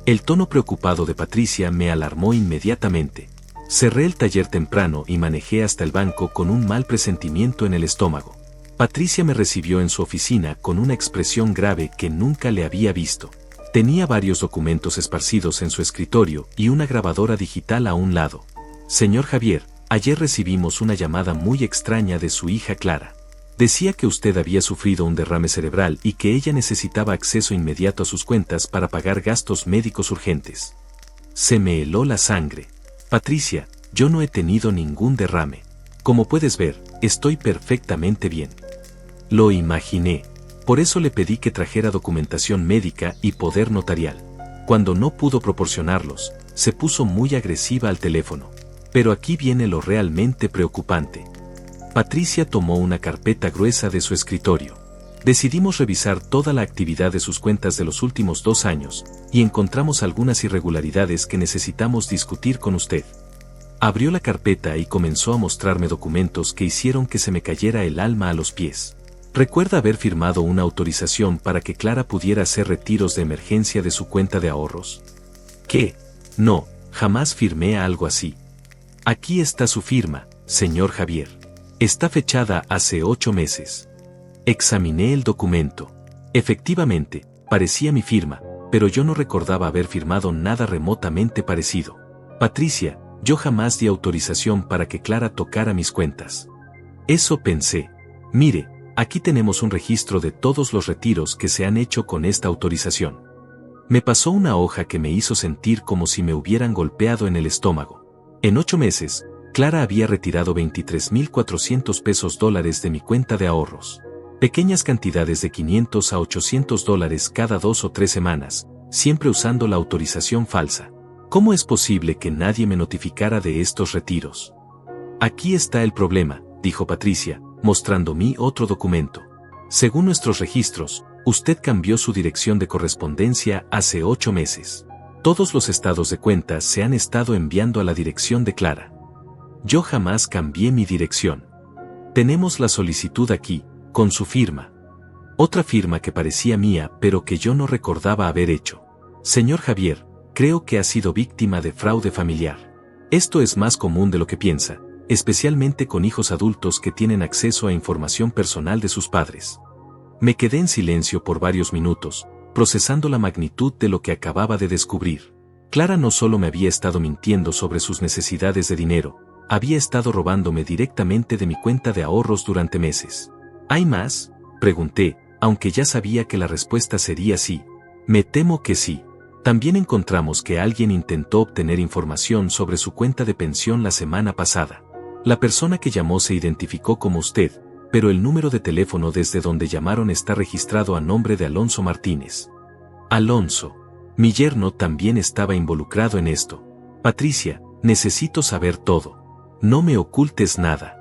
El tono preocupado de Patricia me alarmó inmediatamente. Cerré el taller temprano y manejé hasta el banco con un mal presentimiento en el estómago. Patricia me recibió en su oficina con una expresión grave que nunca le había visto. Tenía varios documentos esparcidos en su escritorio y una grabadora digital a un lado. Señor Javier, ayer recibimos una llamada muy extraña de su hija Clara. Decía que usted había sufrido un derrame cerebral y que ella necesitaba acceso inmediato a sus cuentas para pagar gastos médicos urgentes. Se me heló la sangre. Patricia, yo no he tenido ningún derrame. Como puedes ver, estoy perfectamente bien. Lo imaginé. Por eso le pedí que trajera documentación médica y poder notarial. Cuando no pudo proporcionarlos, se puso muy agresiva al teléfono. Pero aquí viene lo realmente preocupante. Patricia tomó una carpeta gruesa de su escritorio. Decidimos revisar toda la actividad de sus cuentas de los últimos 2 años, y encontramos algunas irregularidades que necesitamos discutir con usted. Abrió la carpeta y comenzó a mostrarme documentos que hicieron que se me cayera el alma a los pies. Recuerda haber firmado una autorización para que Clara pudiera hacer retiros de emergencia de su cuenta de ahorros. ¿Qué? No, jamás firmé algo así. Aquí está su firma, señor Javier. Está fechada hace 8 meses. Examiné el documento. Efectivamente, parecía mi firma, pero yo no recordaba haber firmado nada remotamente parecido. Patricia, yo jamás di autorización para que Clara tocara mis cuentas. Eso pensé. Mire, aquí tenemos un registro de todos los retiros que se han hecho con esta autorización. Me pasó una hoja que me hizo sentir como si me hubieran golpeado en el estómago. En 8 meses, Clara había retirado $23,400 de mi cuenta de ahorros. Pequeñas cantidades de $500 a $800 cada 2 o 3 semanas, siempre usando la autorización falsa. ¿Cómo es posible que nadie me notificara de estos retiros? Aquí está el problema, dijo Patricia, mostrándome otro documento. Según nuestros registros, usted cambió su dirección de correspondencia hace 8 meses. Todos los estados de cuenta se han estado enviando a la dirección de Clara. Yo jamás cambié mi dirección. Tenemos la solicitud aquí, con su firma. Otra firma que parecía mía pero que yo no recordaba haber hecho. Señor Javier, creo que ha sido víctima de fraude familiar. Esto es más común de lo que piensa, especialmente con hijos adultos que tienen acceso a información personal de sus padres. Me quedé en silencio por varios minutos, procesando la magnitud de lo que acababa de descubrir. Clara no solo me había estado mintiendo sobre sus necesidades de dinero, había estado robándome directamente de mi cuenta de ahorros durante meses. ¿Hay más?, pregunté, aunque ya sabía que la respuesta sería sí. Me temo que sí. También encontramos que alguien intentó obtener información sobre su cuenta de pensión la semana pasada. La persona que llamó se identificó como usted, pero el número de teléfono desde donde llamaron está registrado a nombre de Alonso Martínez. Alonso. Mi yerno también estaba involucrado en esto. Patricia, necesito saber todo. No me ocultes nada.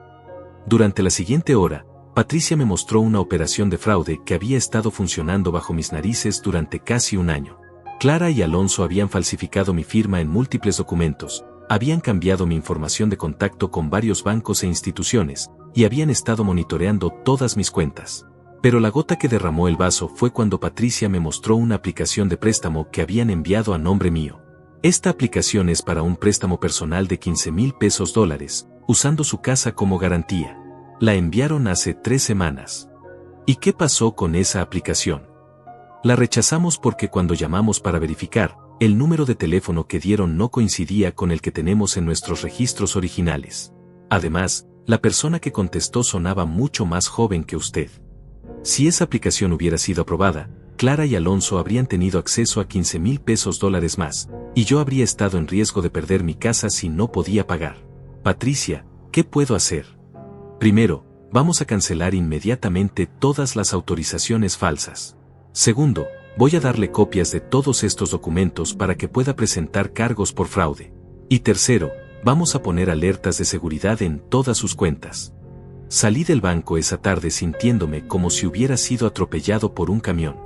Durante la siguiente hora, Patricia me mostró una operación de fraude que había estado funcionando bajo mis narices durante casi un año. Clara y Alonso habían falsificado mi firma en múltiples documentos, habían cambiado mi información de contacto con varios bancos e instituciones, y habían estado monitoreando todas mis cuentas. Pero la gota que derramó el vaso fue cuando Patricia me mostró una aplicación de préstamo que habían enviado a nombre mío. Esta aplicación es para un préstamo personal de $15,000, usando su casa como garantía. La enviaron hace 3 semanas. ¿Y qué pasó con esa aplicación? La rechazamos porque cuando llamamos para verificar, el número de teléfono que dieron no coincidía con el que tenemos en nuestros registros originales. Además, la persona que contestó sonaba mucho más joven que usted. Si esa aplicación hubiera sido aprobada, Clara y Alonso habrían tenido acceso a $15,000 más, y yo habría estado en riesgo de perder mi casa si no podía pagar. Patricia, ¿qué puedo hacer? Primero, vamos a cancelar inmediatamente todas las autorizaciones falsas. Segundo, voy a darle copias de todos estos documentos para que pueda presentar cargos por fraude. Y tercero, vamos a poner alertas de seguridad en todas sus cuentas. Salí del banco esa tarde sintiéndome como si hubiera sido atropellado por un camión.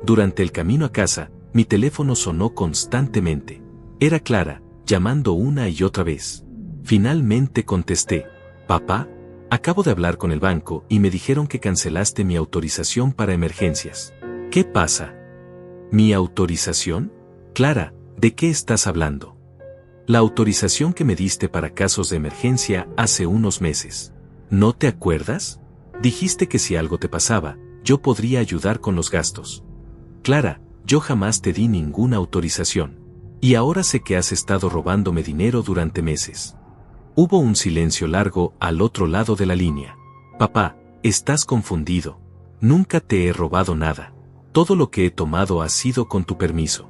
Durante el camino a casa, mi teléfono sonó constantemente. Era Clara, llamando una y otra vez. Finalmente contesté. Papá, acabo de hablar con el banco y me dijeron que cancelaste mi autorización para emergencias. ¿Qué pasa? ¿Mi autorización? Clara, ¿de qué estás hablando? La autorización que me diste para casos de emergencia hace unos meses. ¿No te acuerdas? Dijiste que si algo te pasaba, yo podría ayudar con los gastos. Clara, yo jamás te di ninguna autorización. Y ahora sé que has estado robándome dinero durante meses. Hubo un silencio largo al otro lado de la línea. Papá, estás confundido. Nunca te he robado nada. Todo lo que he tomado ha sido con tu permiso.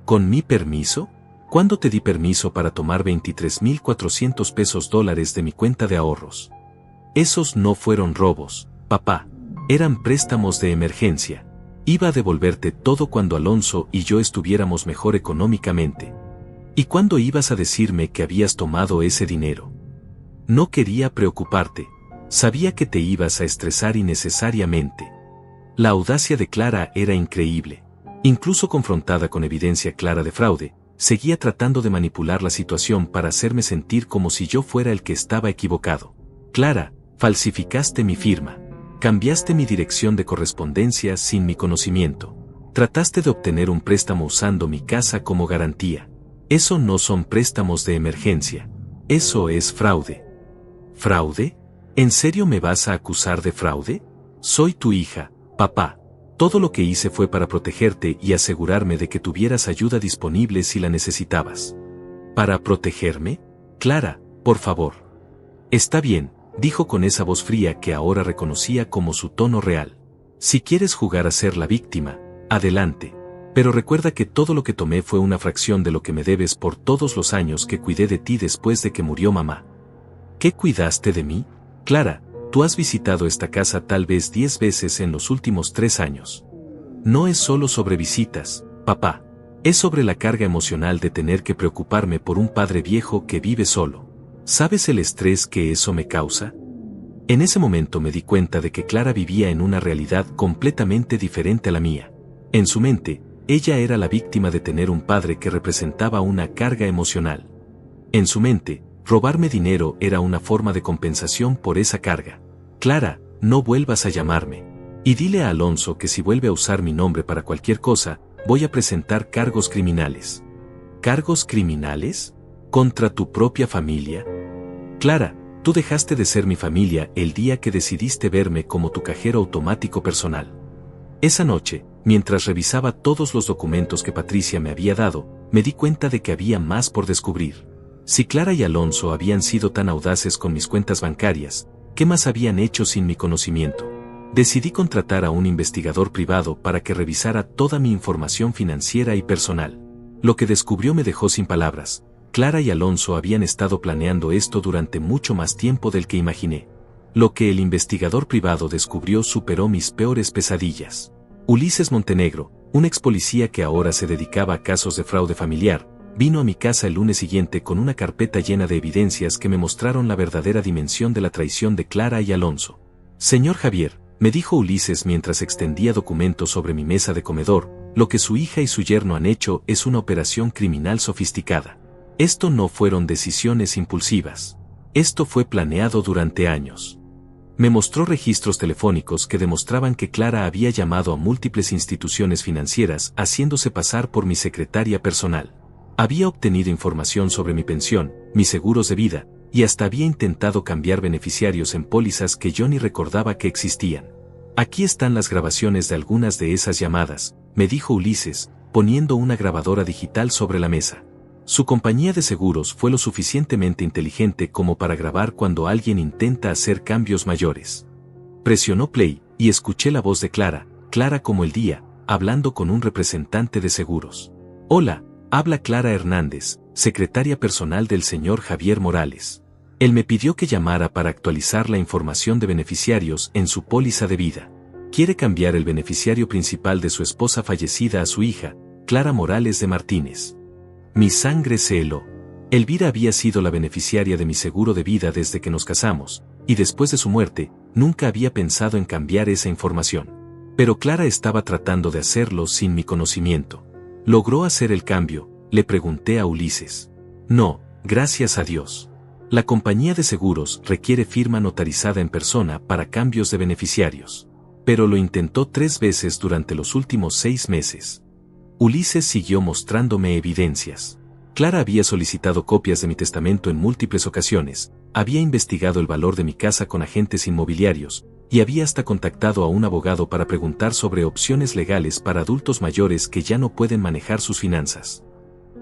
¿Con mi permiso? ¿Cuándo te di permiso para tomar $23,400 de mi cuenta de ahorros? Esos no fueron robos, papá. Eran préstamos de emergencia. Iba a devolverte todo cuando Alonso y yo estuviéramos mejor económicamente. ¿Y cuándo ibas a decirme que habías tomado ese dinero? No quería preocuparte. Sabía que te ibas a estresar innecesariamente. La audacia de Clara era increíble. Incluso confrontada con evidencia clara de fraude, seguía tratando de manipular la situación para hacerme sentir como si yo fuera el que estaba equivocado. Clara, falsificaste mi firma. Cambiaste mi dirección de correspondencia sin mi conocimiento. Trataste de obtener un préstamo usando mi casa como garantía. Eso no son préstamos de emergencia. Eso es fraude. ¿Fraude? ¿En serio me vas a acusar de fraude? Soy tu hija, papá. Todo lo que hice fue para protegerte y asegurarme de que tuvieras ayuda disponible si la necesitabas. ¿Para protegerme? Clara, por favor. Está bien, dijo con esa voz fría que ahora reconocía como su tono real. Si quieres jugar a ser la víctima, adelante. Pero recuerda que todo lo que tomé fue una fracción de lo que me debes por todos los años que cuidé de ti después de que murió mamá. ¿Qué cuidaste de mí? Clara, tú has visitado esta casa tal vez 10 veces en los últimos 3 años. No es solo sobre visitas, papá. Es sobre la carga emocional de tener que preocuparme por un padre viejo que vive solo. ¿Sabes el estrés que eso me causa? En ese momento me di cuenta de que Clara vivía en una realidad completamente diferente a la mía. En su mente, ella era la víctima de tener un padre que representaba una carga emocional. En su mente, robarme dinero era una forma de compensación por esa carga. Clara, no vuelvas a llamarme. Y dile a Alonso que si vuelve a usar mi nombre para cualquier cosa, voy a presentar cargos criminales. ¿Cargos criminales? ¿Contra tu propia familia? Clara, tú dejaste de ser mi familia el día que decidiste verme como tu cajero automático personal. Esa noche, mientras revisaba todos los documentos que Patricia me había dado, me di cuenta de que había más por descubrir. Si Clara y Alonso habían sido tan audaces con mis cuentas bancarias, ¿qué más habían hecho sin mi conocimiento? Decidí contratar a un investigador privado para que revisara toda mi información financiera y personal. Lo que descubrió me dejó sin palabras. Clara y Alonso habían estado planeando esto durante mucho más tiempo del que imaginé. Lo que el investigador privado descubrió superó mis peores pesadillas. Ulises Montenegro, un ex policía que ahora se dedicaba a casos de fraude familiar, vino a mi casa el lunes siguiente con una carpeta llena de evidencias que me mostraron la verdadera dimensión de la traición de Clara y Alonso. Señor Javier, me dijo Ulises mientras extendía documentos sobre mi mesa de comedor, lo que su hija y su yerno han hecho es una operación criminal sofisticada. Esto no fueron decisiones impulsivas. Esto fue planeado durante años. Me mostró registros telefónicos que demostraban que Clara había llamado a múltiples instituciones financieras haciéndose pasar por mi secretaria personal. Había obtenido información sobre mi pensión, mis seguros de vida, y hasta había intentado cambiar beneficiarios en pólizas que yo ni recordaba que existían. Aquí están las grabaciones de algunas de esas llamadas, me dijo Ulises, poniendo una grabadora digital sobre la mesa. Su compañía de seguros fue lo suficientemente inteligente como para grabar cuando alguien intenta hacer cambios mayores. Presionó play, y escuché la voz de Clara, clara como el día, hablando con un representante de seguros. Hola, habla Clara Hernández, secretaria personal del señor Javier Morales. Él me pidió que llamara para actualizar la información de beneficiarios en su póliza de vida. Quiere cambiar el beneficiario principal de su esposa fallecida a su hija, Clara Morales de Martínez. Mi sangre se heló. Elvira había sido la beneficiaria de mi seguro de vida desde que nos casamos, y después de su muerte, nunca había pensado en cambiar esa información. Pero Clara estaba tratando de hacerlo sin mi conocimiento. ¿Logró hacer el cambio?, le pregunté a Ulises. No, gracias a Dios. La compañía de seguros requiere firma notarizada en persona para cambios de beneficiarios. Pero lo intentó 3 veces durante los últimos 6 meses. Ulises siguió mostrándome evidencias. Clara había solicitado copias de mi testamento en múltiples ocasiones, había investigado el valor de mi casa con agentes inmobiliarios, y había hasta contactado a un abogado para preguntar sobre opciones legales para adultos mayores que ya no pueden manejar sus finanzas.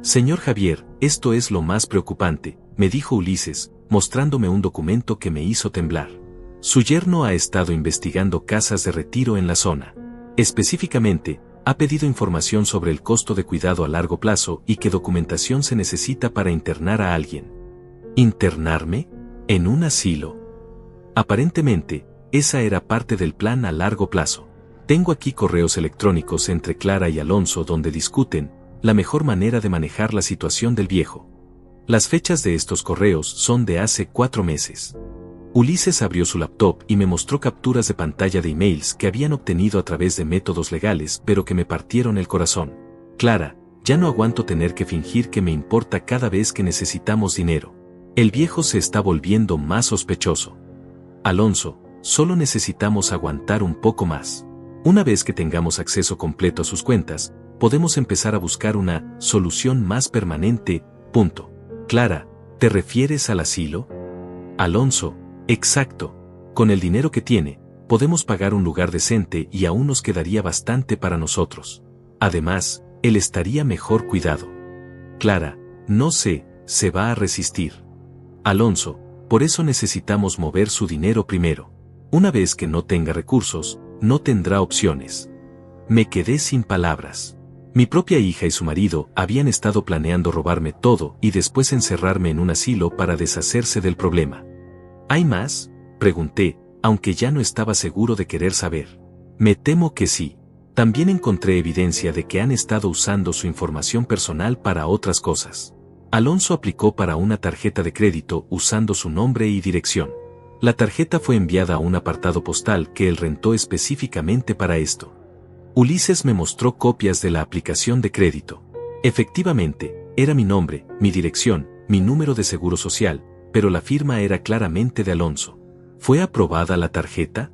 Señor Javier, esto es lo más preocupante, me dijo Ulises, mostrándome un documento que me hizo temblar. Su yerno ha estado investigando casas de retiro en la zona. Específicamente, ha pedido información sobre el costo de cuidado a largo plazo y qué documentación se necesita para internar a alguien. ¿Internarme? ¿En un asilo? Aparentemente, esa era parte del plan a largo plazo. Tengo aquí correos electrónicos entre Clara y Alonso donde discuten la mejor manera de manejar la situación del viejo. Las fechas de estos correos son de hace 4 meses. Ulises abrió su laptop y me mostró capturas de pantalla de emails que habían obtenido a través de métodos legales pero que me partieron el corazón. Clara, ya no aguanto tener que fingir que me importa cada vez que necesitamos dinero. El viejo se está volviendo más sospechoso. Alonso, solo necesitamos aguantar un poco más. Una vez que tengamos acceso completo a sus cuentas, podemos empezar a buscar una solución más permanente, punto. Clara, ¿te refieres al asilo? Alonso, exacto. Con el dinero que tiene, podemos pagar un lugar decente y aún nos quedaría bastante para nosotros. Además, él estaría mejor cuidado. Clara, no sé, se va a resistir. Alonso, por eso necesitamos mover su dinero primero. Una vez que no tenga recursos, no tendrá opciones. Me quedé sin palabras. Mi propia hija y su marido habían estado planeando robarme todo y después encerrarme en un asilo para deshacerse del problema. ¿Hay más?, pregunté, aunque ya no estaba seguro de querer saber. Me temo que sí. También encontré evidencia de que han estado usando su información personal para otras cosas. Alonso aplicó para una tarjeta de crédito usando su nombre y dirección. La tarjeta fue enviada a un apartado postal que él rentó específicamente para esto. Ulises me mostró copias de la aplicación de crédito. Efectivamente, era mi nombre, mi dirección, mi número de seguro social, pero la firma era claramente de Alonso. ¿Fue aprobada la tarjeta?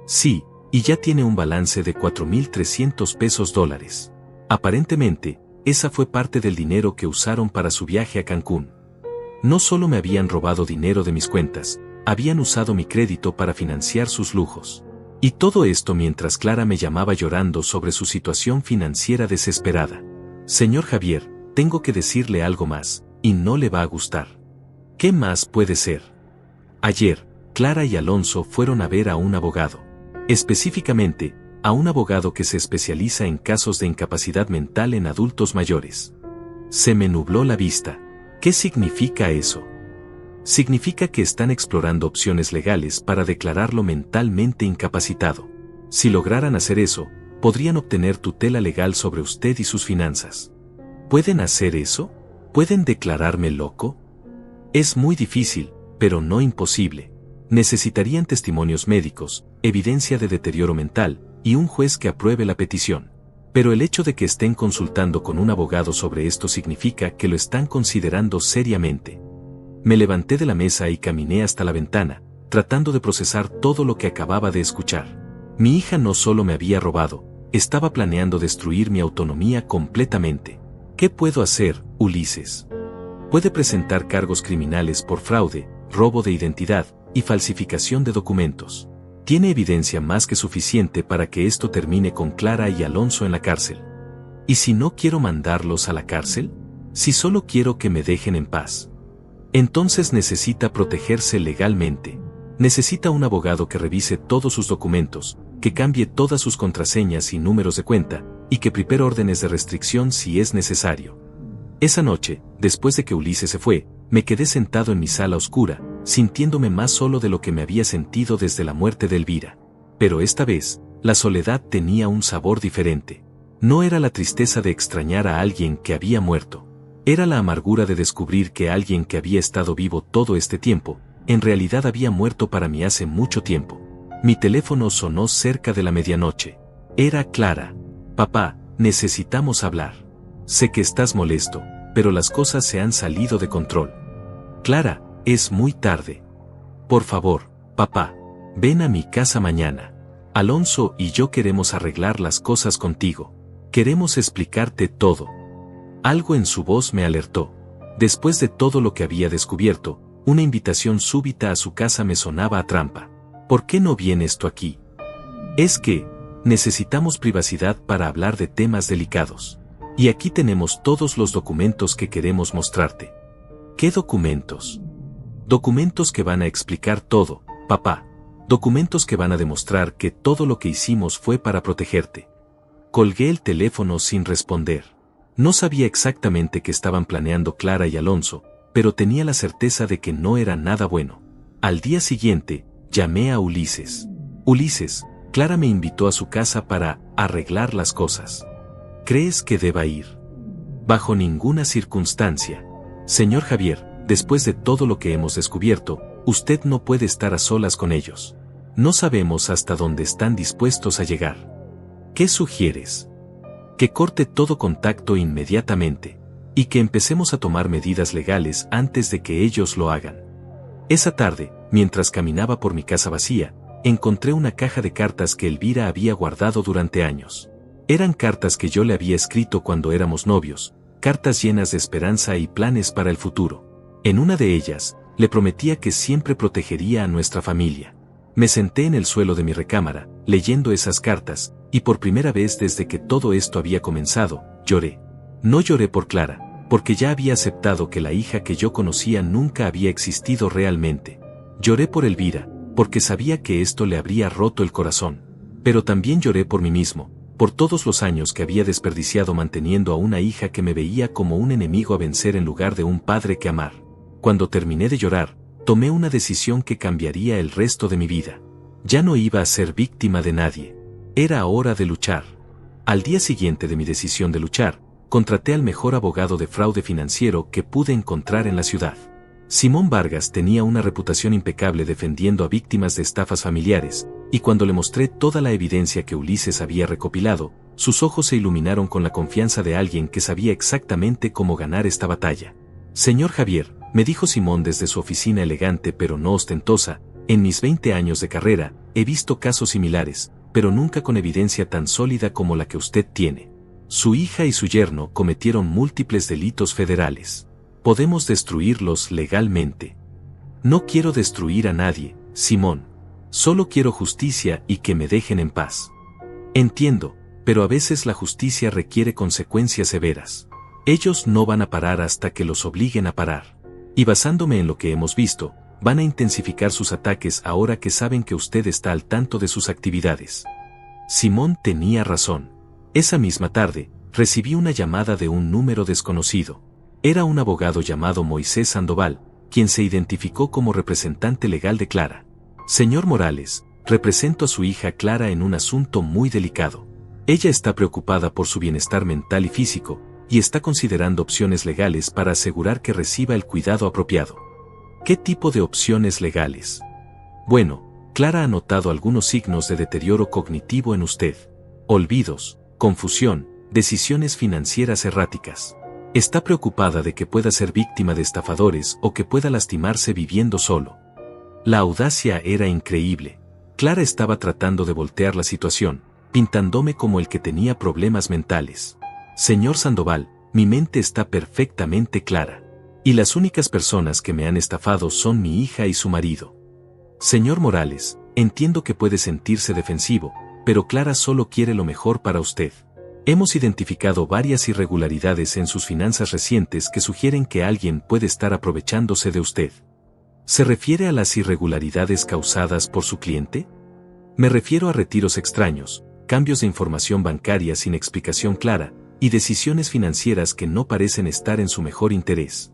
Sí, y ya tiene un balance de $4,300. Aparentemente, esa fue parte del dinero que usaron para su viaje a Cancún. No solo me habían robado dinero de mis cuentas, habían usado mi crédito para financiar sus lujos. Y todo esto mientras Clara me llamaba llorando sobre su situación financiera desesperada. Señor Javier, tengo que decirle algo más, y no le va a gustar. ¿Qué más puede ser? Ayer, Clara y Alonso fueron a ver a un abogado. Específicamente, a un abogado que se especializa en casos de incapacidad mental en adultos mayores. Se me nubló la vista. ¿Qué significa eso? Significa que están explorando opciones legales para declararlo mentalmente incapacitado. Si lograran hacer eso, podrían obtener tutela legal sobre usted y sus finanzas. ¿Pueden hacer eso? ¿Pueden declararme loco? Es muy difícil, pero no imposible. Necesitarían testimonios médicos, evidencia de deterioro mental, y un juez que apruebe la petición. Pero el hecho de que estén consultando con un abogado sobre esto significa que lo están considerando seriamente. Me levanté de la mesa y caminé hasta la ventana, tratando de procesar todo lo que acababa de escuchar. Mi hija no solo me había robado, estaba planeando destruir mi autonomía completamente. ¿Qué puedo hacer, Ulises? Puede presentar cargos criminales por fraude, robo de identidad y falsificación de documentos. Tiene evidencia más que suficiente para que esto termine con Clara y Alonso en la cárcel. ¿Y si no quiero mandarlos a la cárcel? Si solo quiero que me dejen en paz. Entonces necesita protegerse legalmente. Necesita un abogado que revise todos sus documentos, que cambie todas sus contraseñas y números de cuenta, y que prepare órdenes de restricción si es necesario. Esa noche, después de que Ulises se fue, me quedé sentado en mi sala oscura, sintiéndome más solo de lo que me había sentido desde la muerte de Elvira. Pero esta vez, la soledad tenía un sabor diferente. No era la tristeza de extrañar a alguien que había muerto. Era la amargura de descubrir que alguien que había estado vivo todo este tiempo, en realidad había muerto para mí hace mucho tiempo. Mi teléfono sonó cerca de la medianoche. Era Clara. Papá, necesitamos hablar. Sé que estás molesto, pero las cosas se han salido de control. Clara, es muy tarde. Por favor, papá, ven a mi casa mañana. Alonso y yo queremos arreglar las cosas contigo. Queremos explicarte todo. Algo en su voz me alertó. Después de todo lo que había descubierto, una invitación súbita a su casa me sonaba a trampa. ¿Por qué no vienes tú aquí? Es que necesitamos privacidad para hablar de temas delicados. Y aquí tenemos todos los documentos que queremos mostrarte. ¿Qué documentos? Documentos que van a explicar todo, papá. Documentos que van a demostrar que todo lo que hicimos fue para protegerte. Colgué el teléfono sin responder. No sabía exactamente qué estaban planeando Clara y Alonso, pero tenía la certeza de que no era nada bueno. Al día siguiente, llamé a Ulises. Ulises, Clara me invitó a su casa para arreglar las cosas. ¿Crees que deba ir? Bajo ninguna circunstancia. Señor Javier, después de todo lo que hemos descubierto, usted no puede estar a solas con ellos. No sabemos hasta dónde están dispuestos a llegar. ¿Qué sugieres? Que corte todo contacto inmediatamente, y que empecemos a tomar medidas legales antes de que ellos lo hagan. Esa tarde, mientras caminaba por mi casa vacía, encontré una caja de cartas que Elvira había guardado durante años. Eran cartas que yo le había escrito cuando éramos novios, cartas llenas de esperanza y planes para el futuro. En una de ellas, le prometía que siempre protegería a nuestra familia. Me senté en el suelo de mi recámara, leyendo esas cartas, y por primera vez desde que todo esto había comenzado, lloré. No lloré por Clara, porque ya había aceptado que la hija que yo conocía nunca había existido realmente. Lloré por Elvira, porque sabía que esto le habría roto el corazón. Pero también lloré por mí mismo, por todos los años que había desperdiciado manteniendo a una hija que me veía como un enemigo a vencer en lugar de un padre que amar. Cuando terminé de llorar, tomé una decisión que cambiaría el resto de mi vida. Ya no iba a ser víctima de nadie. Era hora de luchar. Al día siguiente de mi decisión de luchar, contraté al mejor abogado de fraude financiero que pude encontrar en la ciudad. Simón Vargas tenía una reputación impecable defendiendo a víctimas de estafas familiares, y cuando le mostré toda la evidencia que Ulises había recopilado, sus ojos se iluminaron con la confianza de alguien que sabía exactamente cómo ganar esta batalla. Señor Javier, me dijo Simón desde su oficina elegante pero no ostentosa, en mis 20 años de carrera, he visto casos similares, pero nunca con evidencia tan sólida como la que usted tiene. Su hija y su yerno cometieron múltiples delitos federales. Podemos destruirlos legalmente. No quiero destruir a nadie, Simón. Solo quiero justicia y que me dejen en paz. Entiendo, pero a veces la justicia requiere consecuencias severas. Ellos no van a parar hasta que los obliguen a parar. Y basándome en lo que hemos visto, van a intensificar sus ataques ahora que saben que usted está al tanto de sus actividades. Simón tenía razón. Esa misma tarde, recibí una llamada de un número desconocido. Era un abogado llamado Moisés Sandoval, quien se identificó como representante legal de Clara. Señor Morales, represento a su hija Clara en un asunto muy delicado. Ella está preocupada por su bienestar mental y físico, y está considerando opciones legales para asegurar que reciba el cuidado apropiado. ¿Qué tipo de opciones legales? Bueno, Clara ha notado algunos signos de deterioro cognitivo en usted. Olvidos, confusión, decisiones financieras erráticas. Está preocupada de que pueda ser víctima de estafadores o que pueda lastimarse viviendo solo. La audacia era increíble. Clara estaba tratando de voltear la situación, pintándome como el que tenía problemas mentales. Señor Sandoval, mi mente está perfectamente clara. Y las únicas personas que me han estafado son mi hija y su marido. Señor Morales, entiendo que puede sentirse defensivo, pero Clara solo quiere lo mejor para usted. Hemos identificado varias irregularidades en sus finanzas recientes que sugieren que alguien puede estar aprovechándose de usted. ¿Se refiere a las irregularidades causadas por su cliente? Me refiero a retiros extraños, cambios de información bancaria sin explicación clara, y decisiones financieras que no parecen estar en su mejor interés.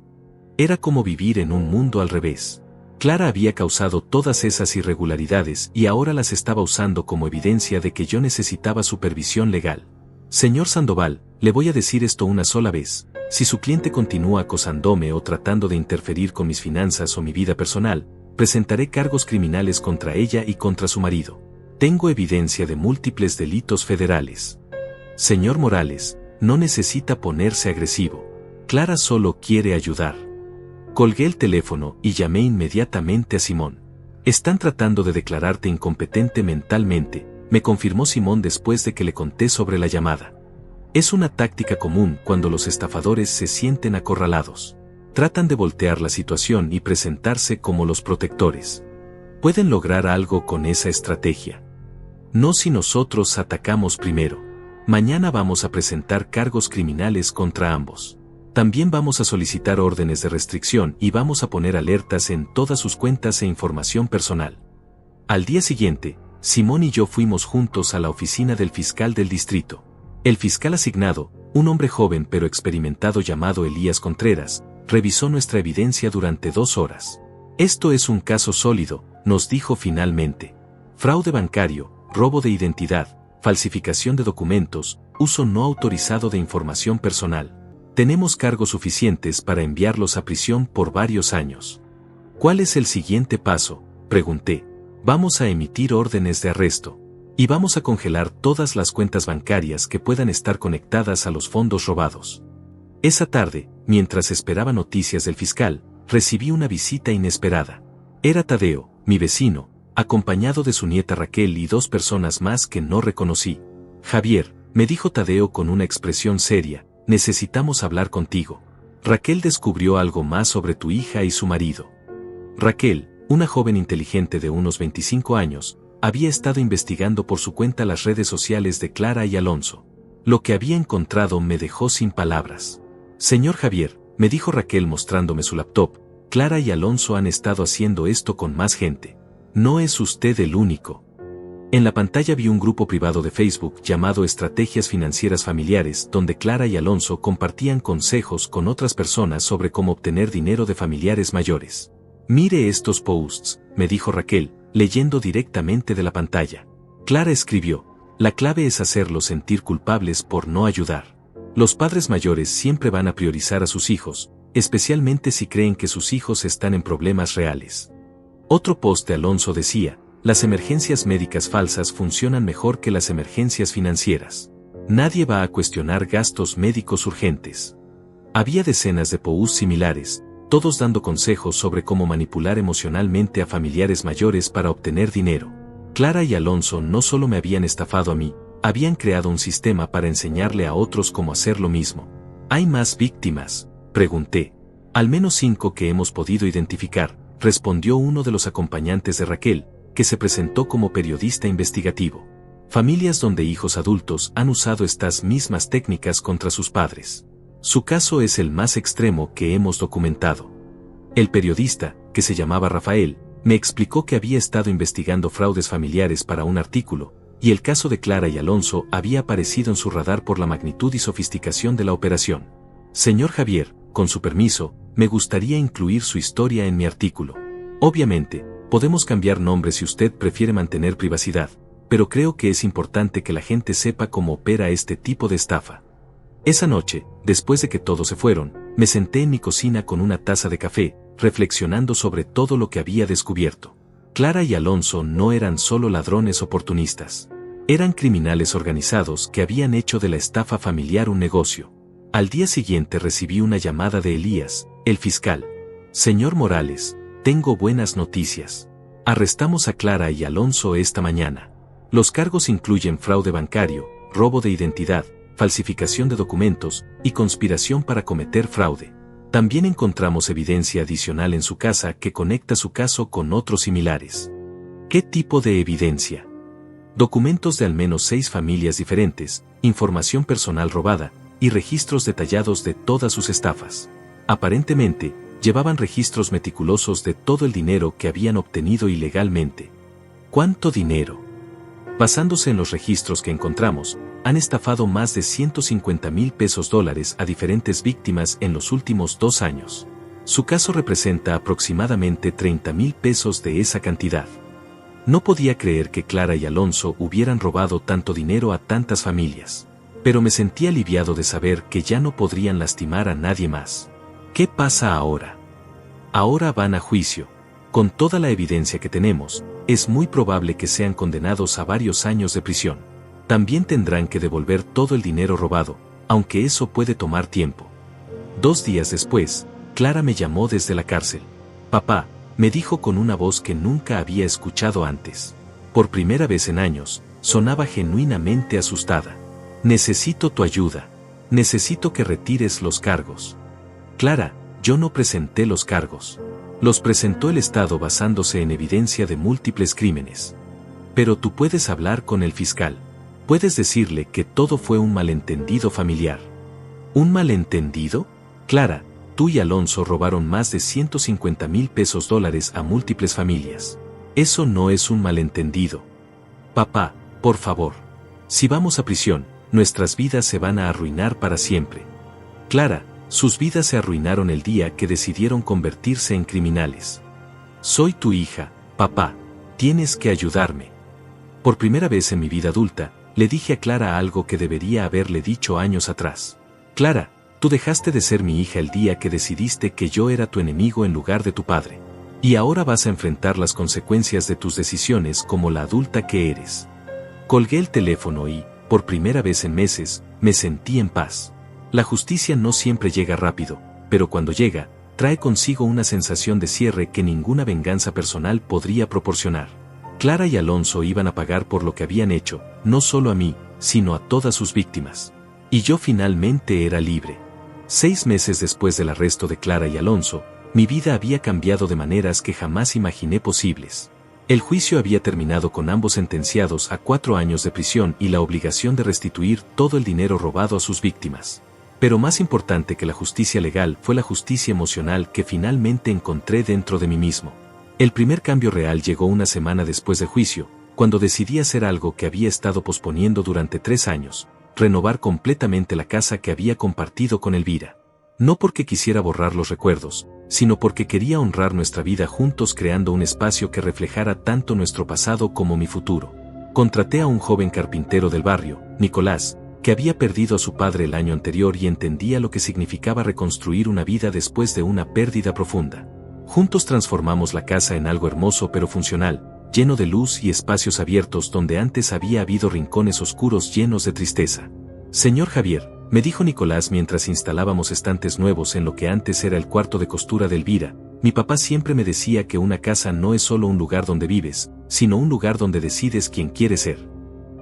Era como vivir en un mundo al revés. Clara había causado todas esas irregularidades y ahora las estaba usando como evidencia de que yo necesitaba supervisión legal. Señor Sandoval, le voy a decir esto una sola vez. Si su cliente continúa acosándome o tratando de interferir con mis finanzas o mi vida personal, presentaré cargos criminales contra ella y contra su marido. Tengo evidencia de múltiples delitos federales. Señor Morales, no necesita ponerse agresivo. Clara solo quiere ayudar. Colgué el teléfono y llamé inmediatamente a Simón. Están tratando de declararte incompetente mentalmente, me confirmó Simón después de que le conté sobre la llamada. Es una táctica común cuando los estafadores se sienten acorralados. Tratan de voltear la situación y presentarse como los protectores. ¿Pueden lograr algo con esa estrategia? No si nosotros atacamos primero. Mañana vamos a presentar cargos criminales contra ambos. También vamos a solicitar órdenes de restricción y vamos a poner alertas en todas sus cuentas e información personal. Al día siguiente, Simón y yo fuimos juntos a la oficina del fiscal del distrito. El fiscal asignado, un hombre joven pero experimentado llamado Elías Contreras, revisó nuestra evidencia durante 2 horas. Esto es un caso sólido, nos dijo finalmente. Fraude bancario, robo de identidad, falsificación de documentos, uso no autorizado de información personal. Tenemos cargos suficientes para enviarlos a prisión por varios años. ¿Cuál es el siguiente paso?, pregunté. Vamos a emitir órdenes de arresto. Y vamos a congelar todas las cuentas bancarias que puedan estar conectadas a los fondos robados. Esa tarde, mientras esperaba noticias del fiscal, recibí una visita inesperada. Era Tadeo, mi vecino, acompañado de su nieta Raquel y 2 personas más que no reconocí. Javier, me dijo Tadeo con una expresión seria, necesitamos hablar contigo. Raquel descubrió algo más sobre tu hija y su marido. Raquel, una joven inteligente de unos 25 años, había estado investigando por su cuenta las redes sociales de Clara y Alonso. Lo que había encontrado me dejó sin palabras. Señor Javier, me dijo Raquel mostrándome su laptop, Clara y Alonso han estado haciendo esto con más gente. No es usted el único. En la pantalla vi un grupo privado de Facebook llamado Estrategias Financieras Familiares, donde Clara y Alonso compartían consejos con otras personas sobre cómo obtener dinero de familiares mayores. Mire estos posts, me dijo Raquel, leyendo directamente de la pantalla. Clara escribió, la clave es hacerlos sentir culpables por no ayudar. Los padres mayores siempre van a priorizar a sus hijos, especialmente si creen que sus hijos están en problemas reales. Otro post de Alonso decía, las emergencias médicas falsas funcionan mejor que las emergencias financieras. Nadie va a cuestionar gastos médicos urgentes. Había decenas de posts similares, todos dando consejos sobre cómo manipular emocionalmente a familiares mayores para obtener dinero. Clara y Alonso no solo me habían estafado a mí, habían creado un sistema para enseñarle a otros cómo hacer lo mismo. ¿Hay más víctimas?, pregunté. Al menos 5 que hemos podido identificar, respondió uno de los acompañantes de Raquel, que se presentó como periodista investigativo. Familias donde hijos adultos han usado estas mismas técnicas contra sus padres. Su caso es el más extremo que hemos documentado. El periodista, que se llamaba Rafael, me explicó que había estado investigando fraudes familiares para un artículo, y el caso de Clara y Alonso había aparecido en su radar por la magnitud y sofisticación de la operación. Señor Javier, con su permiso, me gustaría incluir su historia en mi artículo. Obviamente, podemos cambiar nombres si usted prefiere mantener privacidad, pero creo que es importante que la gente sepa cómo opera este tipo de estafa. Esa noche, después de que todos se fueron, me senté en mi cocina con una taza de café, reflexionando sobre todo lo que había descubierto. Clara y Alonso no eran solo ladrones oportunistas. Eran criminales organizados que habían hecho de la estafa familiar un negocio. Al día siguiente recibí una llamada de Elías, el fiscal. Señor Morales, tengo buenas noticias. Arrestamos a Clara y Alonso esta mañana. Los cargos incluyen fraude bancario, robo de identidad, falsificación de documentos y conspiración para cometer fraude. También encontramos evidencia adicional en su casa que conecta su caso con otros similares. ¿Qué tipo de evidencia? Documentos de al menos 6 familias diferentes, información personal robada y registros detallados de todas sus estafas. Aparentemente, llevaban registros meticulosos de todo el dinero que habían obtenido ilegalmente. ¿Cuánto dinero? Basándose en los registros que encontramos, han estafado más de 150,000 pesos a diferentes víctimas en los últimos 2 años. Su caso representa aproximadamente 30,000 pesos de esa cantidad. No podía creer que Clara y Alonso hubieran robado tanto dinero a tantas familias. Pero me sentí aliviado de saber que ya no podrían lastimar a nadie más. ¿Qué pasa ahora? Ahora van a juicio. Con toda la evidencia que tenemos, es muy probable que sean condenados a varios años de prisión. También tendrán que devolver todo el dinero robado, aunque eso puede tomar tiempo. 2 días después, Clara me llamó desde la cárcel. Papá, me dijo con una voz que nunca había escuchado antes. Por primera vez en años, sonaba genuinamente asustada. Necesito tu ayuda. Necesito que retires los cargos. Clara, yo no presenté los cargos. Los presentó el Estado basándose en evidencia de múltiples crímenes. Pero tú puedes hablar con el fiscal. Puedes decirle que todo fue un malentendido familiar. ¿Un malentendido? Clara, tú y Alonso robaron más de 150,000 pesos a múltiples familias. Eso no es un malentendido. Papá, por favor. Si vamos a prisión, nuestras vidas se van a arruinar para siempre. Clara, sus vidas se arruinaron el día que decidieron convertirse en criminales. Soy tu hija, papá. Tienes que ayudarme. Por primera vez en mi vida adulta, le dije a Clara algo que debería haberle dicho años atrás. Clara, tú dejaste de ser mi hija el día que decidiste que yo era tu enemigo en lugar de tu padre. Y ahora vas a enfrentar las consecuencias de tus decisiones como la adulta que eres. Colgué el teléfono y, por primera vez en meses, me sentí en paz. La justicia no siempre llega rápido, pero cuando llega, trae consigo una sensación de cierre que ninguna venganza personal podría proporcionar. Clara y Alonso iban a pagar por lo que habían hecho, no solo a mí, sino a todas sus víctimas. Y yo finalmente era libre. 6 meses después del arresto de Clara y Alonso, mi vida había cambiado de maneras que jamás imaginé posibles. El juicio había terminado con ambos sentenciados a 4 años de prisión y la obligación de restituir todo el dinero robado a sus víctimas. Pero más importante que la justicia legal fue la justicia emocional que finalmente encontré dentro de mí mismo. El primer cambio real llegó una semana después del juicio, cuando decidí hacer algo que había estado posponiendo durante 3 años, renovar completamente la casa que había compartido con Elvira. No porque quisiera borrar los recuerdos, sino porque quería honrar nuestra vida juntos creando un espacio que reflejara tanto nuestro pasado como mi futuro. Contraté a un joven carpintero del barrio, Nicolás, que había perdido a su padre el año anterior y entendía lo que significaba reconstruir una vida después de una pérdida profunda. Juntos transformamos la casa en algo hermoso pero funcional, lleno de luz y espacios abiertos donde antes había habido rincones oscuros llenos de tristeza. Señor Javier, me dijo Nicolás mientras instalábamos estantes nuevos en lo que antes era el cuarto de costura de Elvira, mi papá siempre me decía que una casa no es solo un lugar donde vives, sino un lugar donde decides quién quieres ser.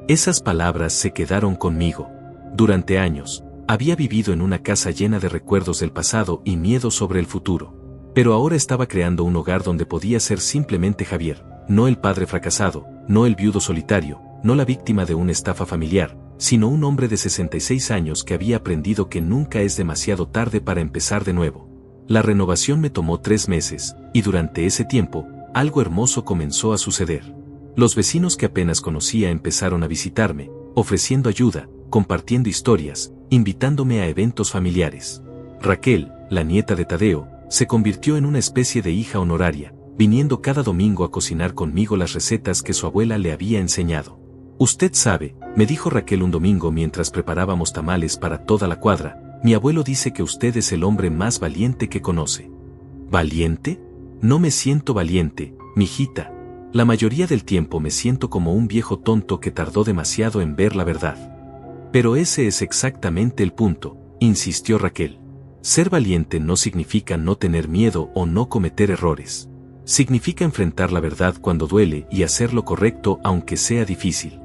Esas palabras se quedaron conmigo. Durante años, había vivido en una casa llena de recuerdos del pasado y miedo sobre el futuro. Pero ahora estaba creando un hogar donde podía ser simplemente Javier, no el padre fracasado, no el viudo solitario, no la víctima de una estafa familiar, sino un hombre de 66 años que había aprendido que nunca es demasiado tarde para empezar de nuevo. La renovación me tomó 3 meses, y durante ese tiempo, algo hermoso comenzó a suceder. Los vecinos que apenas conocía empezaron a visitarme, ofreciendo ayuda, compartiendo historias, invitándome a eventos familiares. Raquel, la nieta de Tadeo, se convirtió en una especie de hija honoraria, viniendo cada domingo a cocinar conmigo las recetas que su abuela le había enseñado. Usted sabe, me dijo Raquel un domingo mientras preparábamos tamales para toda la cuadra, mi abuelo dice que usted es el hombre más valiente que conoce. ¿Valiente? No me siento valiente, mijita. La mayoría del tiempo me siento como un viejo tonto que tardó demasiado en ver la verdad. Pero ese es exactamente el punto, insistió Raquel. Ser valiente no significa no tener miedo o no cometer errores. Significa enfrentar la verdad cuando duele y hacer lo correcto aunque sea difícil.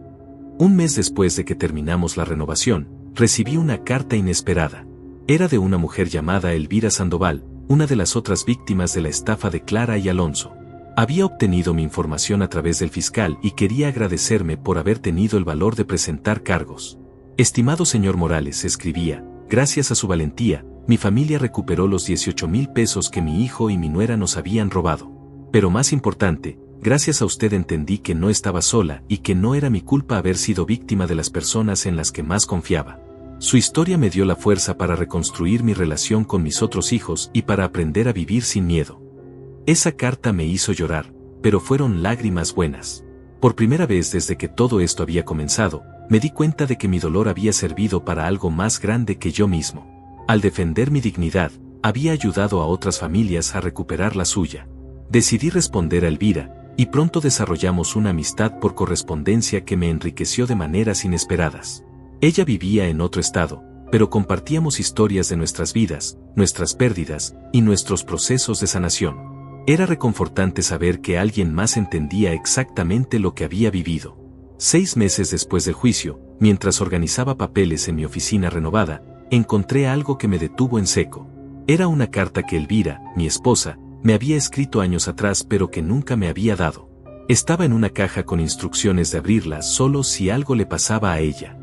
Un mes después de que terminamos la renovación, recibí una carta inesperada. Era de una mujer llamada Elvira Sandoval, una de las otras víctimas de la estafa de Clara y Alonso. Había obtenido mi información a través del fiscal y quería agradecerme por haber tenido el valor de presentar cargos. Estimado señor Morales, escribía, gracias a su valentía, mi familia recuperó los 18,000 pesos que mi hijo y mi nuera nos habían robado. Pero más importante, gracias a usted entendí que no estaba sola y que no era mi culpa haber sido víctima de las personas en las que más confiaba. Su historia me dio la fuerza para reconstruir mi relación con mis otros hijos y para aprender a vivir sin miedo. Esa carta me hizo llorar, pero fueron lágrimas buenas. Por primera vez desde que todo esto había comenzado, me di cuenta de que mi dolor había servido para algo más grande que yo mismo. Al defender mi dignidad, había ayudado a otras familias a recuperar la suya. Decidí responder a Elvira, y pronto desarrollamos una amistad por correspondencia que me enriqueció de maneras inesperadas. Ella vivía en otro estado, pero compartíamos historias de nuestras vidas, nuestras pérdidas y nuestros procesos de sanación. Era reconfortante saber que alguien más entendía exactamente lo que había vivido. 6 meses después del juicio, mientras organizaba papeles en mi oficina renovada, encontré algo que me detuvo en seco. Era una carta que Elvira, mi esposa, me había escrito años atrás pero que nunca me había dado. Estaba en una caja con instrucciones de abrirla solo si algo le pasaba a ella.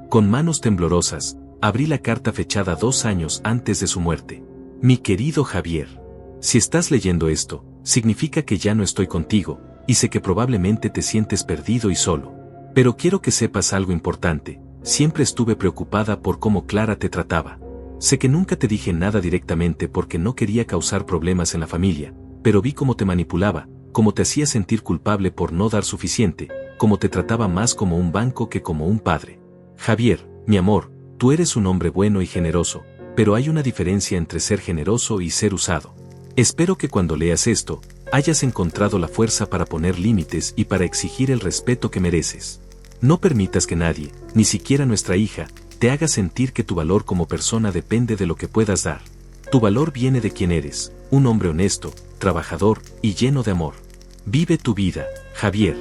Con manos temblorosas, abrí la carta fechada 2 años antes de su muerte. Mi querido Javier, si estás leyendo esto, significa que ya no estoy contigo, y sé que probablemente te sientes perdido y solo. Pero quiero que sepas algo importante, siempre estuve preocupada por cómo Clara te trataba. Sé que nunca te dije nada directamente porque no quería causar problemas en la familia, pero vi cómo te manipulaba, cómo te hacía sentir culpable por no dar suficiente, cómo te trataba más como un banco que como un padre. Javier, mi amor, tú eres un hombre bueno y generoso, pero hay una diferencia entre ser generoso y ser usado. Espero que cuando leas esto, hayas encontrado la fuerza para poner límites y para exigir el respeto que mereces. No permitas que nadie, ni siquiera nuestra hija, te haga sentir que tu valor como persona depende de lo que puedas dar. Tu valor viene de quien eres, un hombre honesto, trabajador y lleno de amor. Vive tu vida, Javier.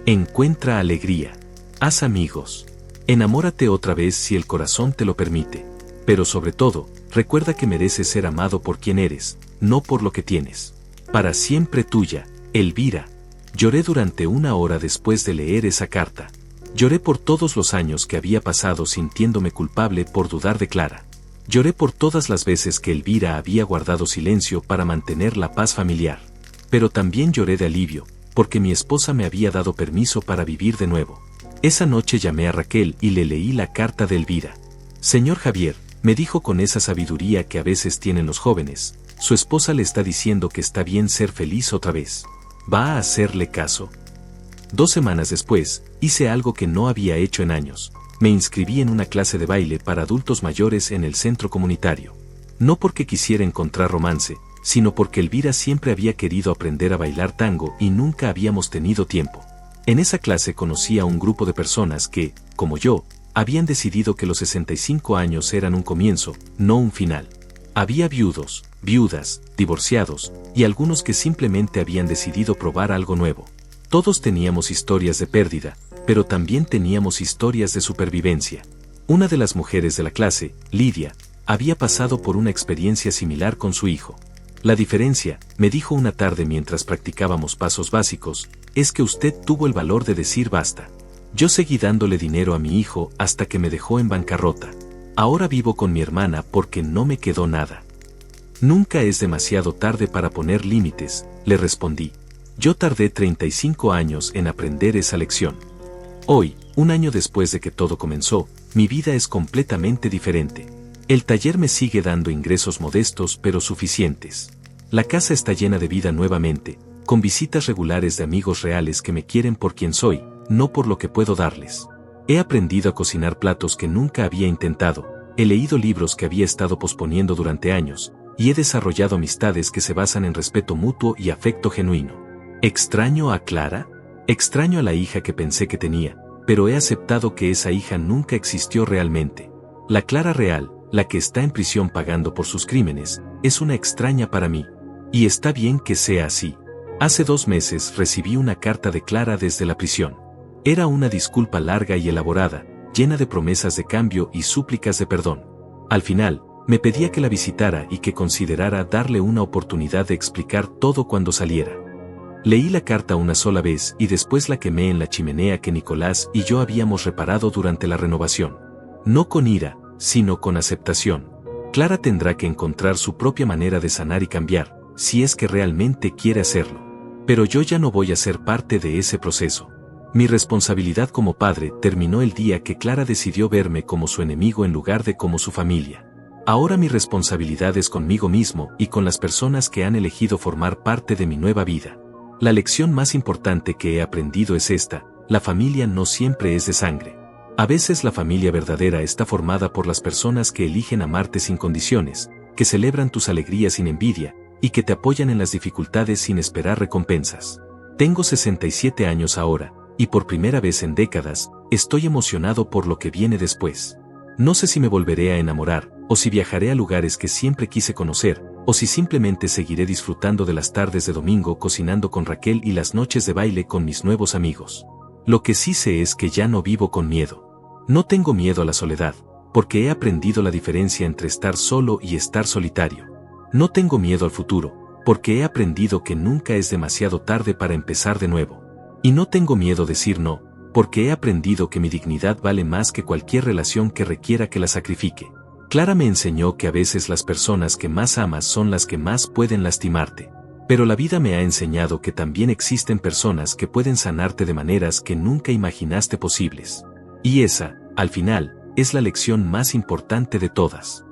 Encuentra alegría. Haz amigos. Enamórate otra vez si el corazón te lo permite. Pero sobre todo, recuerda que mereces ser amado por quien eres, no por lo que tienes. Para siempre tuya, Elvira. Lloré durante 1 hora después de leer esa carta. Lloré por todos los años que había pasado sintiéndome culpable por dudar de Clara. Lloré por todas las veces que Elvira había guardado silencio para mantener la paz familiar. Pero también lloré de alivio, porque mi esposa me había dado permiso para vivir de nuevo. Esa noche llamé a Raquel y le leí la carta de Elvira. Señor Javier, me dijo con esa sabiduría que a veces tienen los jóvenes, su esposa le está diciendo que está bien ser feliz otra vez. ¿Va a hacerle caso? 2 semanas después, hice algo que no había hecho en años. Me inscribí en una clase de baile para adultos mayores en el centro comunitario. No porque quisiera encontrar romance, sino porque Elvira siempre había querido aprender a bailar tango y nunca habíamos tenido tiempo. En esa clase conocí a un grupo de personas que, como yo, habían decidido que los 65 años eran un comienzo, no un final. Había viudos, viudas, divorciados, y algunos que simplemente habían decidido probar algo nuevo. Todos teníamos historias de pérdida, pero también teníamos historias de supervivencia. Una de las mujeres de la clase, Lidia, había pasado por una experiencia similar con su hijo. La diferencia, me dijo una tarde mientras practicábamos pasos básicos, es que usted tuvo el valor de decir basta. Yo seguí dándole dinero a mi hijo hasta que me dejó en bancarrota. Ahora vivo con mi hermana porque no me quedó nada. Nunca es demasiado tarde para poner límites, le respondí. Yo tardé 35 años en aprender esa lección. Hoy, 1 año después de que todo comenzó, mi vida es completamente diferente. El taller me sigue dando ingresos modestos pero suficientes. La casa está llena de vida nuevamente, con visitas regulares de amigos reales que me quieren por quien soy, no por lo que puedo darles. He aprendido a cocinar platos que nunca había intentado, he leído libros que había estado posponiendo durante años, y he desarrollado amistades que se basan en respeto mutuo y afecto genuino. ¿Extraño a Clara? Extraño a la hija que pensé que tenía, pero he aceptado que esa hija nunca existió realmente. La Clara real, la que está en prisión pagando por sus crímenes, es una extraña para mí. Y está bien que sea así. Hace 2 meses recibí una carta de Clara desde la prisión. Era una disculpa larga y elaborada, llena de promesas de cambio y súplicas de perdón. Al final, me pedía que la visitara y que considerara darle una oportunidad de explicar todo cuando saliera. Leí la carta una sola vez y después la quemé en la chimenea que Nicolás y yo habíamos reparado durante la renovación. No con ira, sino con aceptación. Clara tendrá que encontrar su propia manera de sanar y cambiar, si es que realmente quiere hacerlo. Pero yo ya no voy a ser parte de ese proceso. Mi responsabilidad como padre terminó el día que Clara decidió verme como su enemigo en lugar de como su familia. Ahora mi responsabilidad es conmigo mismo y con las personas que han elegido formar parte de mi nueva vida. La lección más importante que he aprendido es esta: la familia no siempre es de sangre. A veces la familia verdadera está formada por las personas que eligen amarte sin condiciones, que celebran tus alegrías sin envidia, y que te apoyan en las dificultades sin esperar recompensas. Tengo 67 años ahora, y por primera vez en décadas, estoy emocionado por lo que viene después. No sé si me volveré a enamorar, o si viajaré a lugares que siempre quise conocer, o si simplemente seguiré disfrutando de las tardes de domingo cocinando con Raquel y las noches de baile con mis nuevos amigos. Lo que sí sé es que ya no vivo con miedo. No tengo miedo a la soledad, porque he aprendido la diferencia entre estar solo y estar solitario. No tengo miedo al futuro, porque he aprendido que nunca es demasiado tarde para empezar de nuevo. Y no tengo miedo a decir no, porque he aprendido que mi dignidad vale más que cualquier relación que requiera que la sacrifique. Clara me enseñó que a veces las personas que más amas son las que más pueden lastimarte. Pero la vida me ha enseñado que también existen personas que pueden sanarte de maneras que nunca imaginaste posibles. Y esa, al final, es la lección más importante de todas.